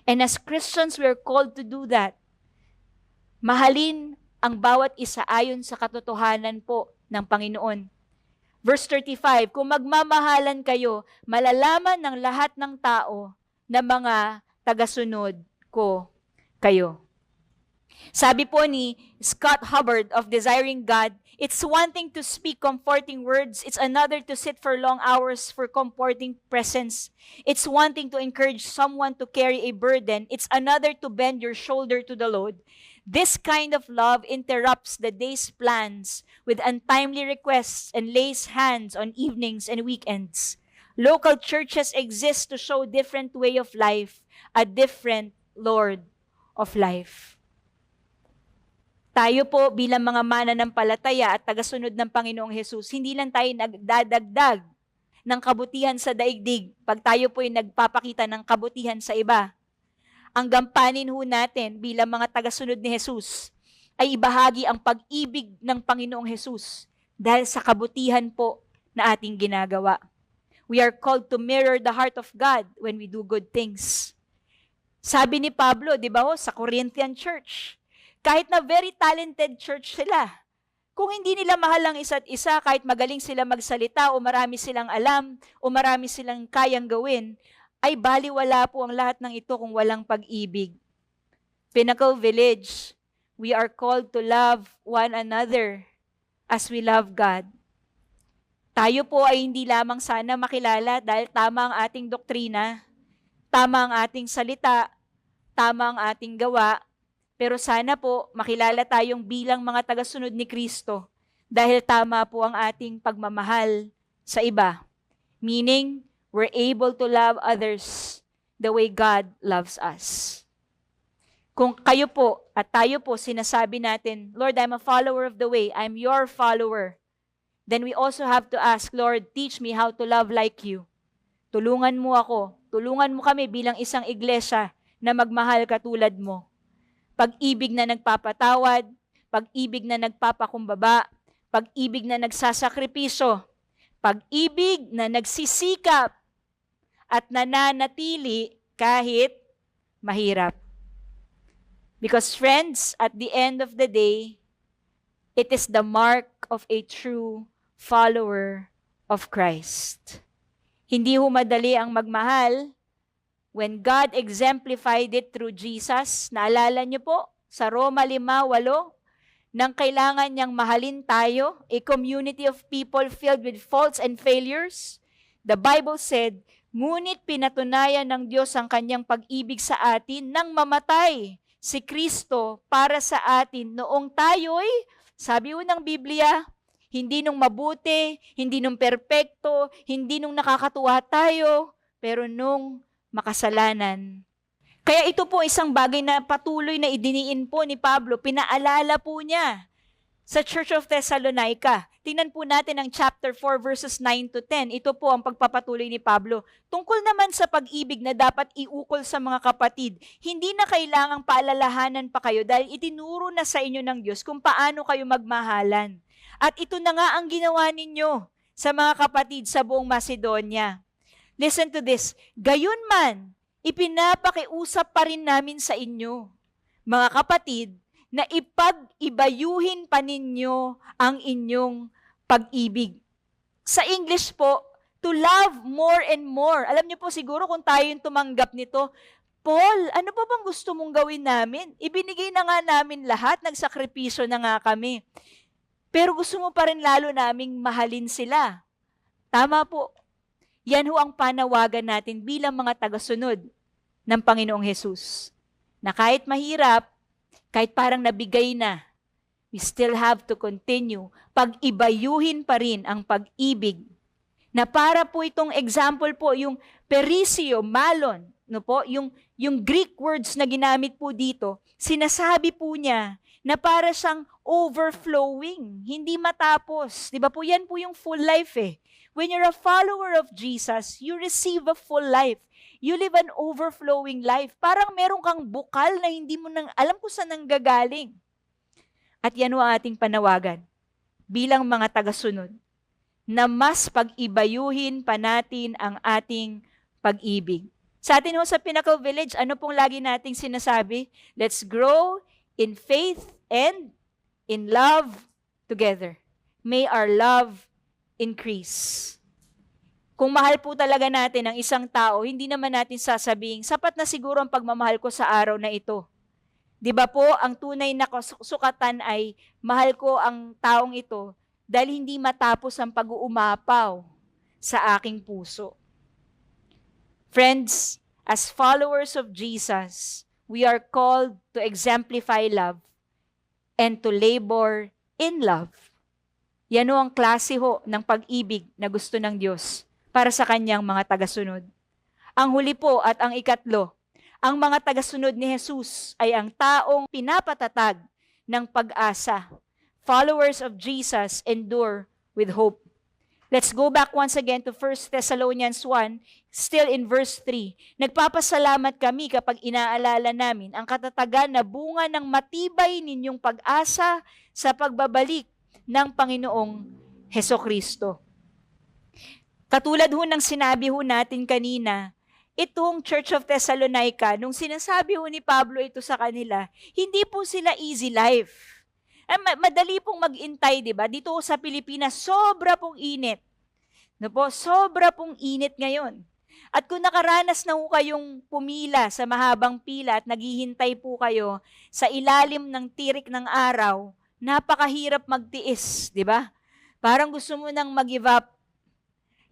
And as Christians, we are called to do that. Mahalin ang bawat isa ayon sa katotohanan po ng Panginoon. Verse 35, kung magmamahalan kayo, malalaman ng lahat ng tao na mga tagasunod ko kayo. Sabi po ni Scott Hubbard of Desiring God, it's one thing to speak comforting words, it's another to sit for long hours for comforting presence. It's one thing to encourage someone to carry a burden, it's another to bend your shoulder to the load. This kind of love interrupts the day's plans with untimely requests and lays hands on evenings and weekends. Local churches exist to show different way of life, a different Lord of life. Tayo po bilang mga mananampalataya at tagasunod ng Panginoong Hesus, hindi lang tayo nagdadagdag ng kabutihan sa daigdig pag tayo po ay nagpapakita ng kabutihan sa iba. Ang gampanin ho natin bilang mga tagasunod ni Hesus ay ibahagi ang pag-ibig ng Panginoong Hesus dahil sa kabutihan po na ating ginagawa. We are called to mirror the heart of God when we do good things. Sabi ni Pablo, di ba ho, sa Corinthian church, kahit na very talented church sila, kung hindi nila mahal ang isa't isa, kahit magaling sila magsalita o marami silang alam o marami silang kayang gawin, ay baliwala po ang lahat ng ito kung walang pag-ibig. Pinnacle Village, we are called to love one another as we love God. Tayo po ay hindi lamang sana makilala dahil tama ang ating doktrina, tama ang ating salita, tama ang ating gawa, pero sana po makilala tayong bilang mga tagasunod ni Kristo dahil tama po ang ating pagmamahal sa iba. Meaning, we're able to love others the way God loves us. Kung kayo po at tayo po sinasabi natin, Lord, I'm a follower of the way, I'm your follower, then we also have to ask, Lord, teach me how to love like you. Tulungan mo ako, tulungan mo kami bilang isang iglesia na magmahal katulad mo. Pag-ibig na nagpapatawad, pag-ibig na nagpapakumbaba, pag-ibig na nagsasakripisyo, pag-ibig na nagsisikap at nananatili kahit mahirap. Because friends, at the end of the day, it is the mark of a true follower of Christ. Hindi ho madali ang magmahal when God exemplified it through Jesus. Naalala niyo po sa Roma 5:8, nang kailangan niyang mahalin tayo, a community of people filled with faults and failures. The Bible said, ngunit pinatunayan ng Diyos ang kanyang pag-ibig sa atin nang mamatay si Kristo para sa atin noong tayo'y, sabi ho ng Biblia, hindi nung mabuti, hindi nung perpekto, hindi nung nakakatuwa tayo, pero nung makasalanan. Kaya ito po isang bagay na patuloy na idiniin po ni Pablo, pinaalala po niya sa Church of Thessalonica. Tingnan po natin ang chapter 4 verses 9 to 10. Ito po ang pagpapatuloy ni Pablo. Tungkol naman sa pag-ibig na dapat iukol sa mga kapatid, hindi na kailangang paalalahanan pa kayo dahil itinuro na sa inyo ng Diyos kung paano kayo magmahalan. At ito na nga ang ginawa ninyo sa mga kapatid sa buong Macedonia. Listen to this. Gayunman, ipinapakiusap pa rin namin sa inyo, mga kapatid, na ipag-ibayuhin pa ninyo ang inyong pag-ibig. Sa English po, to love more and more. Alam niyo po siguro kung tayo yung tumanggap nito, Paul, ano pa bang gusto mong gawin namin? Ibinigay na nga namin lahat, nagsakripisyo na nga kami. Pero gusto mo pa rin lalo naming mahalin sila. Tama po. Yan ho ang panawagan natin bilang mga tagasunod ng Panginoong Hesus. Na kahit mahirap, kahit parang nabigay na, we still have to continue. Pag-ibayuhin pa rin ang pag-ibig. Na para po itong example po, yung perisio, malon, no po, yung Greek words na ginamit po dito, sinasabi po niya na para siyang overflowing, hindi matapos. Di ba po, yan po yung full life eh. When you're a follower of Jesus, you receive a full life. You live an overflowing life. Parang meron kang bukal na hindi mo nang alam kung saan nanggagaling. At yan ang ating panawagan bilang mga tagasunod na mas pag-ibayuhin pa natin ang ating pag-ibig. Sa atin ho sa Pinnacle Village, ano pong lagi nating sinasabi? Let's grow in faith and in love together. May our love increase. Kung mahal po talaga natin ang isang tao, hindi naman natin sasabing, sapat na siguro ang pagmamahal ko sa araw na ito. Di ba po, ang tunay na sukatan ay, mahal ko ang taong ito dahil hindi matapos ang pag-uumapaw sa aking puso. Friends, as followers of Jesus, we are called to exemplify love and to labor in love. Yan ho ang klase ho ng pag-ibig na gusto ng Diyos para sa kanyang mga tagasunod. Ang huli po at ang ikatlo, ang mga tagasunod ni Jesus ay ang taong pinapatatag ng pag-asa. Followers of Jesus endure with hope. Let's go back once again to 1 Thessalonians 1, still in verse 3. Nagpapasalamat kami kapag inaalala namin ang katatagan na bunga ng matibay ninyong pag-asa sa pagbabalik ng Panginoong Hesukristo. Katulad ho ng sinabi ho natin kanina, itong Church of Thessalonica, nung sinasabi ho ni Pablo ito sa kanila, hindi po sila easy life. Madali pong mag-intay, di ba? Dito sa Pilipinas, sobra pong init. No po? Sobra pong init ngayon. At kung nakaranas na ho kayong pumila sa mahabang pila at naghihintay po kayo sa ilalim ng tirik ng araw, napakahirap magtiis, di ba? Parang gusto mo nang mag-give up.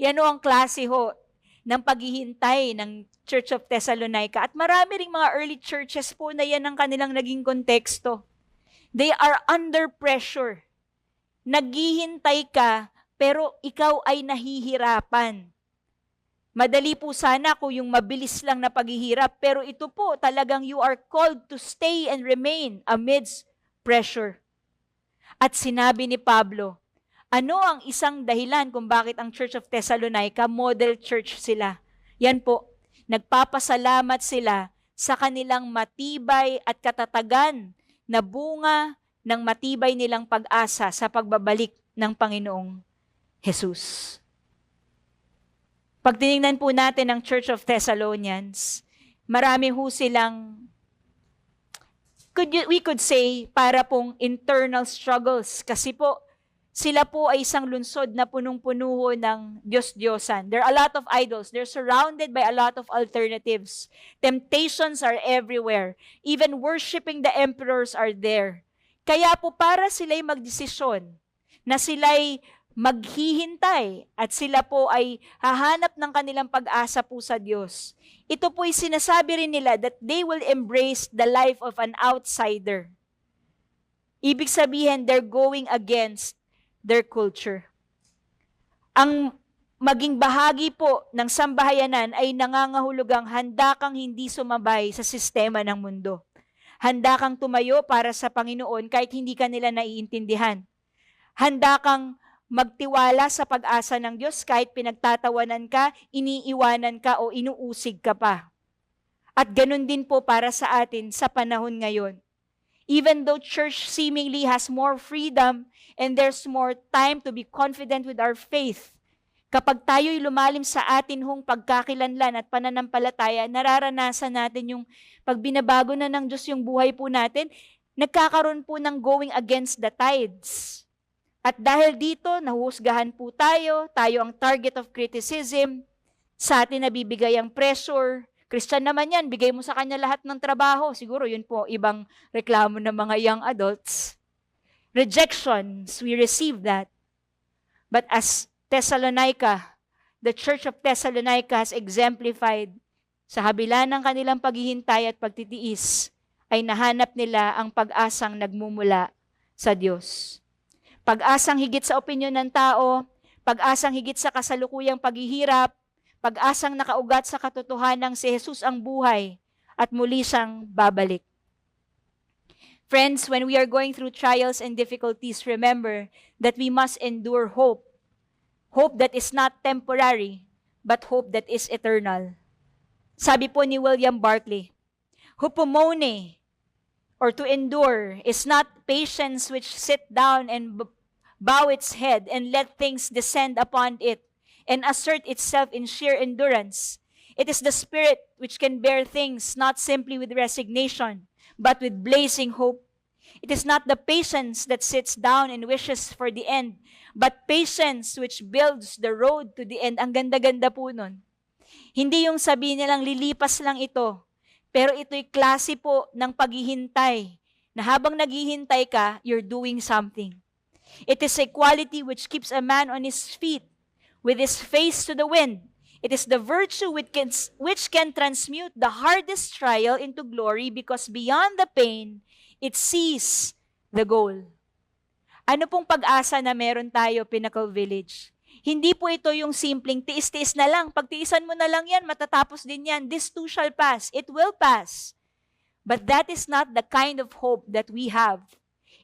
Yan o ang klase ho ng paghihintay ng Church of Thessalonica. At marami ring mga early churches po na yan ang kanilang naging konteksto. They are under pressure. Naghihintay ka, pero ikaw ay nahihirapan. Madali po sana kung yung mabilis lang na paghihirap, pero ito po talagang you are called to stay and remain amidst pressure. At sinabi ni Pablo, ano ang isang dahilan kung bakit ang Church of Thessalonica, model church sila? Yan po, nagpapasalamat sila sa kanilang matibay at katatagan na bunga ng matibay nilang pag-asa sa pagbabalik ng Panginoong Jesus. Pag tinignan po natin ang Church of Thessalonians, marami ho silang, we could say, para pong internal struggles. Kasi po, Sila po ay isang lungsod na punong-puno ho ng Diyos-Diyosan. There are a lot of idols. They're surrounded by a lot of alternatives. Temptations are everywhere. Even worshiping the emperors are there. Kaya po para sila'y magdesisyon na sila'y maghihintay at sila po ay hahanap ng kanilang pag-asa po sa Diyos. Ito po'y sinasabi rin nila that they will embrace the life of an outsider. Ibig sabihin, they're going against their culture. Ang maging bahagi po ng sambahayanan ay nangangahulugang handa kang hindi sumabay sa sistema ng mundo. Handa kang tumayo para sa Panginoon kahit hindi ka nila naiintindihan. Handa kang magtiwala sa pag-asa ng Diyos kahit pinagtatawanan ka, iniiwanan ka o inuusig ka pa. At ganun din po para sa atin sa panahon ngayon. Even though church seemingly has more freedom and there's more time to be confident with our faith, kapag tayo'y lumalim sa atin hong pagkakilanlan at pananampalataya, nararanasan natin yung pag binabago na ng Diyos yung buhay po natin, nagkakaroon po ng going against the tides. At dahil dito, nahuhusgahan po tayo ang target of criticism, sa atin nabibigay ang pressure. Christian naman yan, bigay mo sa kanya lahat ng trabaho. Siguro yun po, ibang reklamo ng mga young adults. Rejections, we receive that. But as Thessalonica, the Church of Thessalonica has exemplified, sa habila ng kanilang paghihintay at pagtitiis, ay nahanap nila ang pag-asang nagmumula sa Diyos. Pag-asang higit sa opinyon ng tao, pag-asang higit sa kasalukuyang paghihirap, pag-asang nakaugat sa katotohanang si Jesus ang buhay at muli siyang babalik. Friends, when we are going through trials and difficulties, remember that we must endure hope. Hope that is not temporary, but hope that is eternal. Sabi po ni William Barclay, hupomone, or to endure, is not patience which sit down and bow its head and let things descend upon it and assert itself in sheer endurance. It is the spirit which can bear things not simply with resignation, but with blazing hope. It is not the patience that sits down and wishes for the end, but patience which builds the road to the end. Ang ganda-ganda po nun. Hindi yung sabihin nilang lilipas lang ito, pero ito'y klase po ng paghihintay, na habang naghihintay ka, you're doing something. It is a quality which keeps a man on his feet, with his face to the wind. It is the virtue which can transmute the hardest trial into glory, because beyond the pain, it sees the goal. Ano pong pag-asa na meron tayo, Pinnacle Village? Hindi po ito yung simpleng tiis-tiis na lang. Pagtiisan mo na lang yan, matatapos din yan. This too shall pass. It will pass. But that is not the kind of hope that we have.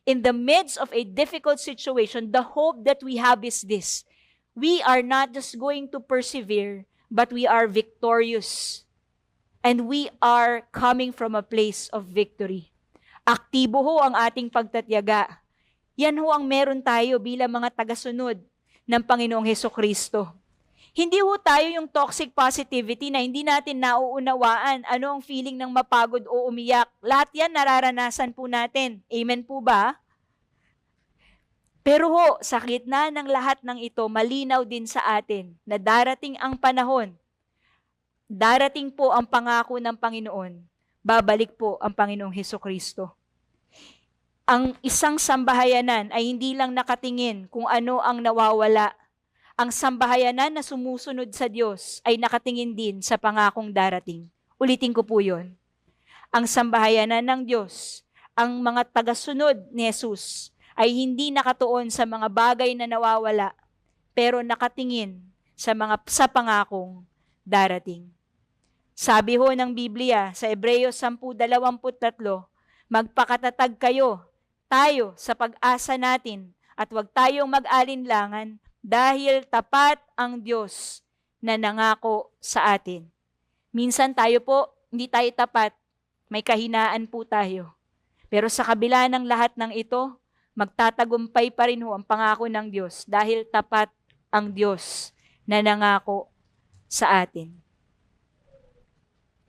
In the midst of a difficult situation, the hope that we have is this. We are not just going to persevere, but we are victorious. And we are coming from a place of victory. Aktibo ho ang ating pagtatyaga. Yan ho ang meron tayo bilang mga tagasunod ng Panginoong Hesukristo. Hindi ho tayo yung toxic positivity na hindi natin nauunawaan ano ang feeling ng mapagod o umiyak. Lahat yan nararanasan po natin. Amen po ba? Pero ho, sa gitna ng lahat ng ito, malinaw din sa atin na darating ang panahon, darating po ang pangako ng Panginoon, babalik po ang Panginoong Hesukristo. Ang isang sambahayanan ay hindi lang nakatingin kung ano ang nawawala. Ang sambahayanan na sumusunod sa Diyos ay nakatingin din sa pangakong darating. Ulitin ko po yun. Ang sambahayanan ng Diyos, ang mga tagasunod ni Jesus, ay hindi nakatuon sa mga bagay na nawawala, pero nakatingin sa pangakong darating. Sabi ho ng Biblia sa Hebreos 10:23, magpakatatag tayo sa pag-asa natin, at huwag tayong mag-alinlangan dahil tapat ang Diyos na nangako sa atin. Minsan tayo po, hindi tayo tapat, may kahinaan po tayo. Pero sa kabila ng lahat ng ito, magtatagumpay pa rin ho ang pangako ng Diyos dahil tapat ang Diyos na nangako sa atin.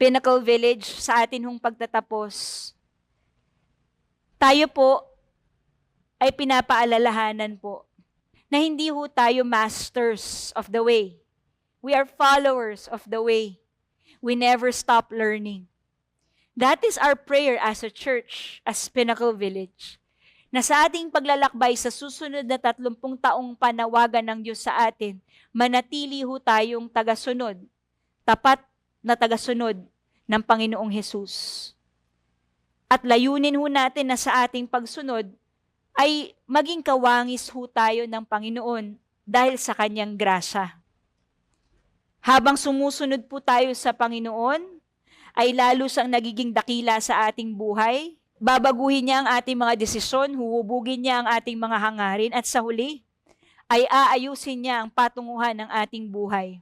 Pinnacle Village, sa atin hong pagtatapos, tayo po ay pinapaalalahanan po na hindi ho tayo masters of the way. We are followers of the way. We never stop learning. That is our prayer as a church, as Pinnacle Village. Na sa ating paglalakbay sa susunod na 30 taong panawagan ng Diyos sa atin, manatili ho tayong tagasunod, tapat na tagasunod ng Panginoong Hesus. At layunin ho natin na sa ating pagsunod ay maging kawangis ho tayo ng Panginoon dahil sa Kanyang grasya. Habang sumusunod po tayo sa Panginoon, ay lalo siyang nagiging dakila sa ating buhay. Babaguhin niya ang ating mga desisyon, huhubugin niya ang ating mga hangarin, at sa huli, ay aayusin niya ang patunguhan ng ating buhay.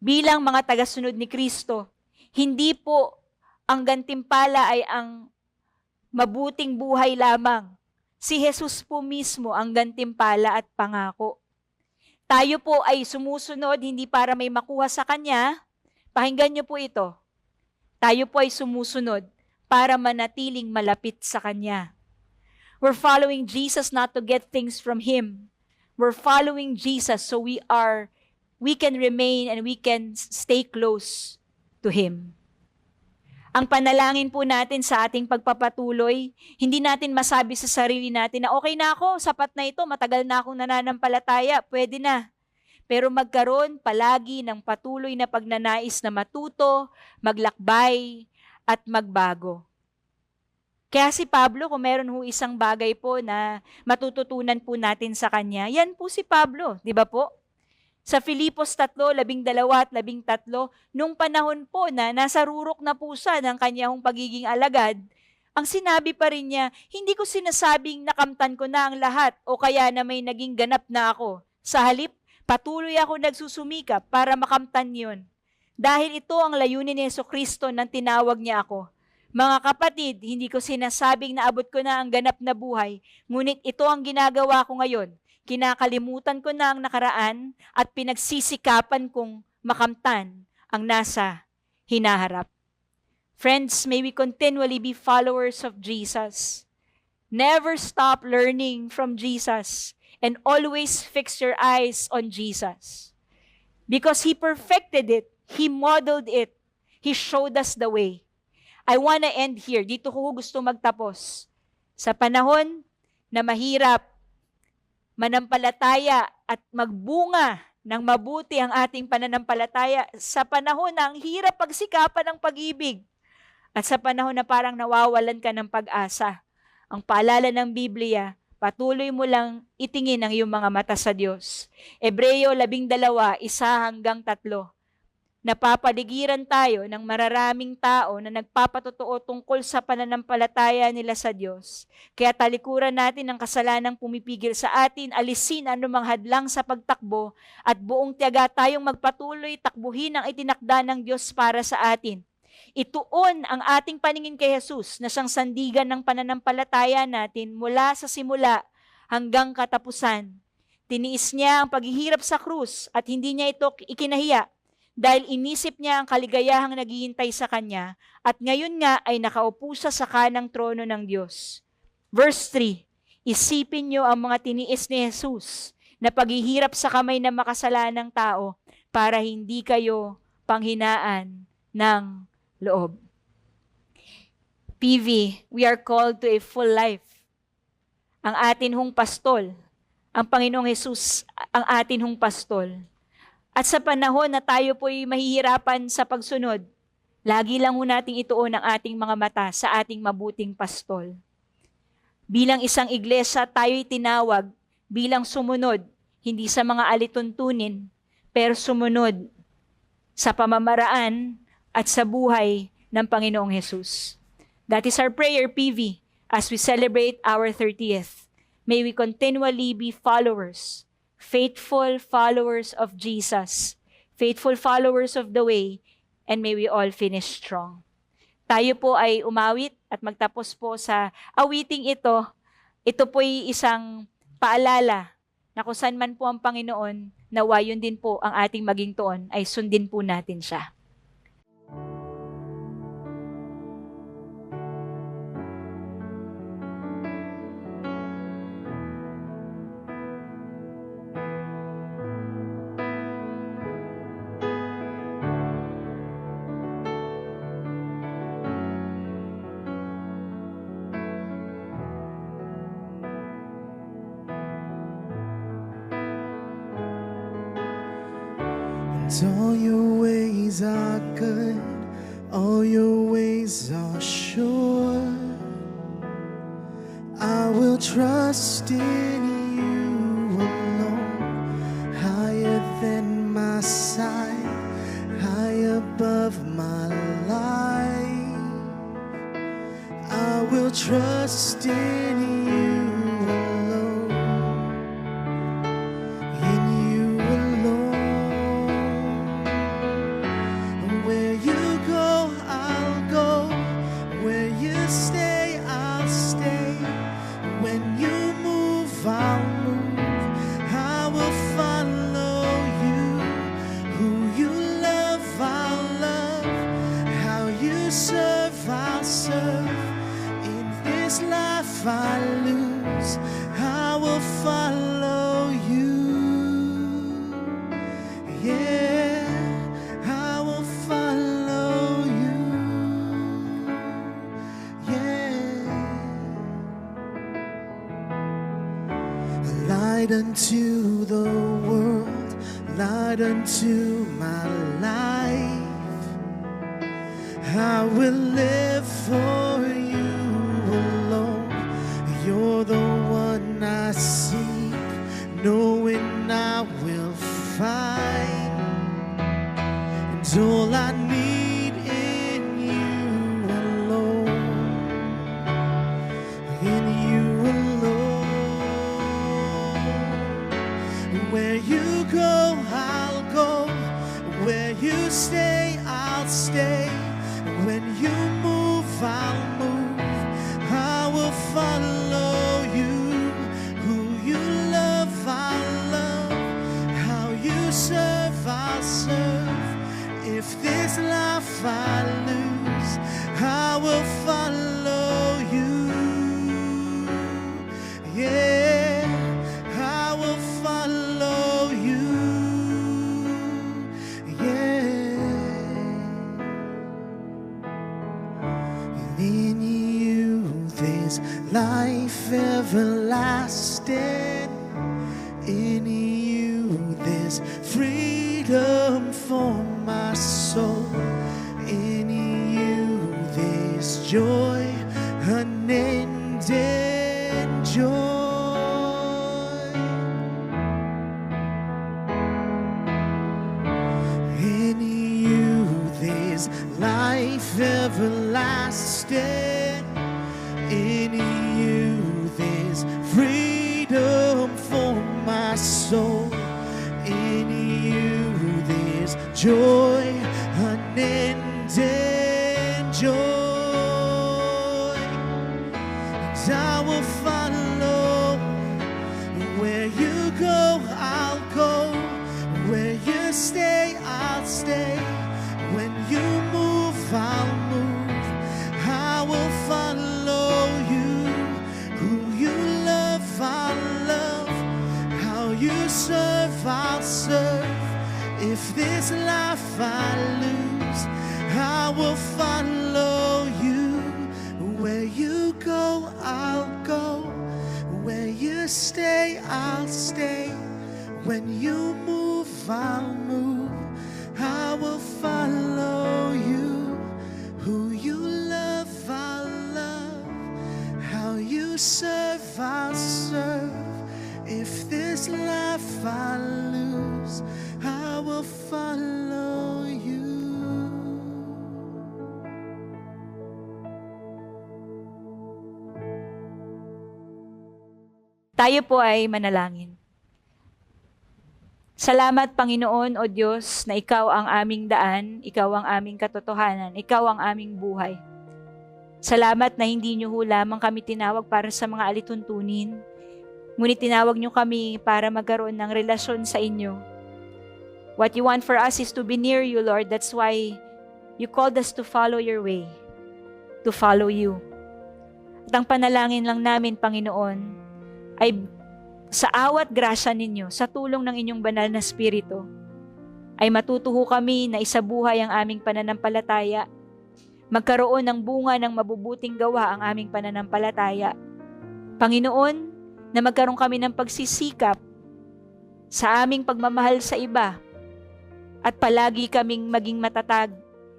Bilang mga tagasunod ni Kristo, hindi po ang gantimpala ay ang mabuting buhay lamang. Si Jesus po mismo ang gantimpala at pangako. Tayo po ay sumusunod hindi para may makuha sa Kanya. Pakinggan niyo po ito. Tayo po ay sumusunod para manatiling malapit sa Kanya. We're following Jesus not to get things from Him. We're following Jesus so we can remain and we can stay close to Him. Ang panalangin po natin sa ating pagpapatuloy, hindi natin masabi sa sarili natin na okay na ako, sapat na ito, matagal na akong nananampalataya, pwede na. Pero magkaroon palagi ng patuloy na pagnanais na matuto, maglakbay, at magbago. Kaya si Pablo, kung meron ho isang bagay po na matututunan po natin sa kanya, yan po si Pablo, di ba po? Sa Filipos 3:12 at 13, nung panahon po na nasa rurok na po siya ng kanyang pagiging alagad, ang sinabi pa rin niya, hindi ko sinasabing nakamtan ko na ang lahat o kaya na may naging ganap na ako. Sa halip, patuloy ako nagsusumikap para makamtan yun. Dahil ito ang layunin ni Jesucristo nang tinawag niya ako. Mga kapatid, hindi ko sinasabing naabot ko na ang ganap na buhay, ngunit ito ang ginagawa ko ngayon. Kinakalimutan ko na ang nakaraan at pinagsisikapan kong makamtan ang nasa hinaharap. Friends, may we continually be followers of Jesus. Never stop learning from Jesus and always fix your eyes on Jesus. Because He perfected it, He modeled it, He showed us the way. I want to end here. Dito ko gusto magtapos. Sa panahon na mahirap, manampalataya at magbunga ng mabuti ang ating pananampalataya sa panahon na ang hirap pagsikapan ng pag-ibig at sa panahon na parang nawawalan ka ng pag-asa. Ang paalala ng Biblia, patuloy mo lang itingin ang iyong mga mata sa Diyos. Hebreo 12:1-3. Napapaligiran tayo ng mararaming tao na nagpapatotoo tungkol sa pananampalataya nila sa Diyos. Kaya talikuran natin ang kasalanang pumipigil sa atin, alisin anumang hadlang sa pagtakbo at buong tiyaga tayong magpatuloy takbuhin ang itinakda ng Diyos para sa atin. Ituon ang ating paningin kay Jesus na siyang sandigan ng pananampalataya natin mula sa simula hanggang katapusan. Tiniis niya ang paghihirap sa krus at hindi niya ito ikinahiya. Dahil inisip niya ang kaligayahang naghihintay sa kanya at ngayon nga ay nakaupo siya sa kanang trono ng Diyos. Verse 3, isipin niyo ang mga tiniis ni Jesus na paghihirap sa kamay ng makasalanang tao para hindi kayo panghinaan ng loob. PV, we are called to a full life. Ang atin hong pastol, ang Panginoong Jesus, ang atin hong pastol. At sa panahon na tayo po'y mahihirapan sa pagsunod, lagi lang ho nating ituon ang ating mga mata sa ating mabuting pastol. Bilang isang iglesia, tayo'y tinawag bilang sumunod, hindi sa mga alituntunin, pero sumunod sa pamamaraan at sa buhay ng Panginoong Jesus. That is our prayer, PV, as we celebrate our 30th. May we continually be followers, faithful followers of Jesus, faithful followers of the way, and may we all finish strong. Tayo po ay umawit at magtapos po sa awiting ito. Ito po'y isang paalala na kung saan man po ang Panginoon, nawa yun din po ang ating maging tuon, ay sundin po natin siya. all your ways are good, all your ways are sure. I will trust in you alone, higher than my sight, high above my life. I will trust in you alone, in you alone. Where you go, I'll go. Where you stay, I'll stay. When you move, I'll move. I will follow you. Who you love, I'll love. How you serve, I'll serve. In this life I lose, I will follow you. Yeah, I will follow you. Light unto the world, light unto my life. I will live for you alone. You're the one I seek, knowing I will find. And all I need in you alone, in you alone. Where you go, I'll go. Where you stay, I'll stay. When you move, I'll move. I will follow you. Who you love, I'll love. How you serve, I'll serve. If this life I lose, I will follow you. Yeah, I will follow you. In you there's life everlasting. In you there's freedom for my soul. In you there's joy, unending joy. In you there's life everlasting. In you there's freedom for my soul. In you there's joy, unending joy. And I will follow. Where you go, I'll go. Where you stay, I'll stay. When you move, I'll move. I will follow you. Who you love, I'll love. How you serve, I'll serve. If this life I lose, I will follow you. Where you go, I'll go. Where you stay, I'll stay. When you move, I'll move. I will follow you. Who you love, I'll love. How you serve, I'll serve. If this life I lose, I will follow you. Tayo po ay manalangin. Salamat, Panginoon o Diyos, na Ikaw ang aming daan, Ikaw ang aming katotohanan, Ikaw ang aming buhay. Salamat na hindi niyo ho lamang kami tinawag para sa mga alituntunin, ngunit tinawag niyo kami para magkaroon ng relasyon sa inyo. What you want for us is to be near you, Lord. That's why you called us to follow your way, to follow you. At ang panalangin lang namin, Panginoon, ay sa awat grasya ninyo, sa tulong ng inyong banal na Espiritu, ay matutuho kami na isabuhay ang aming pananampalataya, magkaroon ng bunga ng mabubuting gawa ang aming pananampalataya. Panginoon, na magkaroon kami ng pagsisikap sa aming pagmamahal sa iba, at palagi kaming maging matatag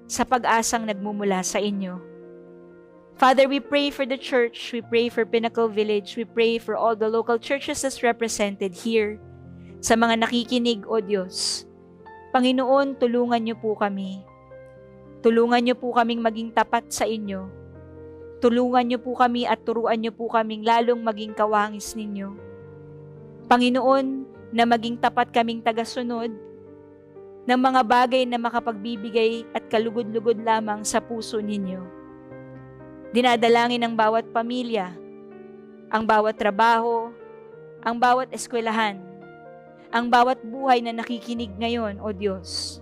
sa pag-asang nagmumula sa inyo. Father, we pray for the church, we pray for Pinnacle Village, we pray for all the local churches that's represented here. Sa mga nakikinig, O Diyos, Panginoon, tulungan niyo po kami. Tulungan niyo po kaming maging tapat sa inyo. Tulungan niyo po kami at turuan niyo po kaming lalong maging kawangis ninyo. Panginoon, na maging tapat kaming tagasunod ng mga bagay na makapagbibigay at kalugod-lugod lamang sa puso ninyo. Dinadalangin ang bawat pamilya, ang bawat trabaho, ang bawat eskwelahan, ang bawat buhay na nakikinig ngayon, O Diyos.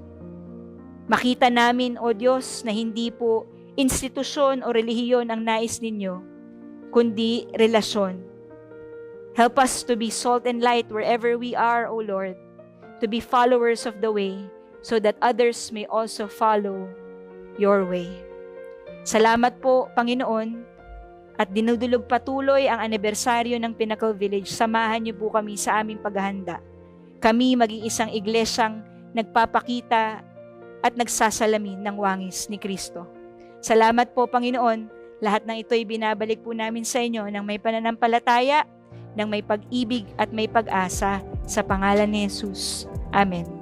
Makita namin, O Diyos, na hindi po institusyon o relihiyon ang nais ninyo, kundi relasyon. Help us to be salt and light wherever we are, O Lord, to be followers of the way, so that others may also follow your way. Salamat po, Panginoon, at dinudulog patuloy ang anibersaryo ng Pinnacle Village. Samahan niyo po kami sa aming paghahanda. Kami maging isang iglesyang nagpapakita at nagsasalamin ng wangis ni Kristo. Salamat po, Panginoon. Lahat ng ito'y binabalik po namin sa inyo ng may pananampalataya, ng may pag-ibig at may pag-asa sa pangalan ni Jesus. Amen.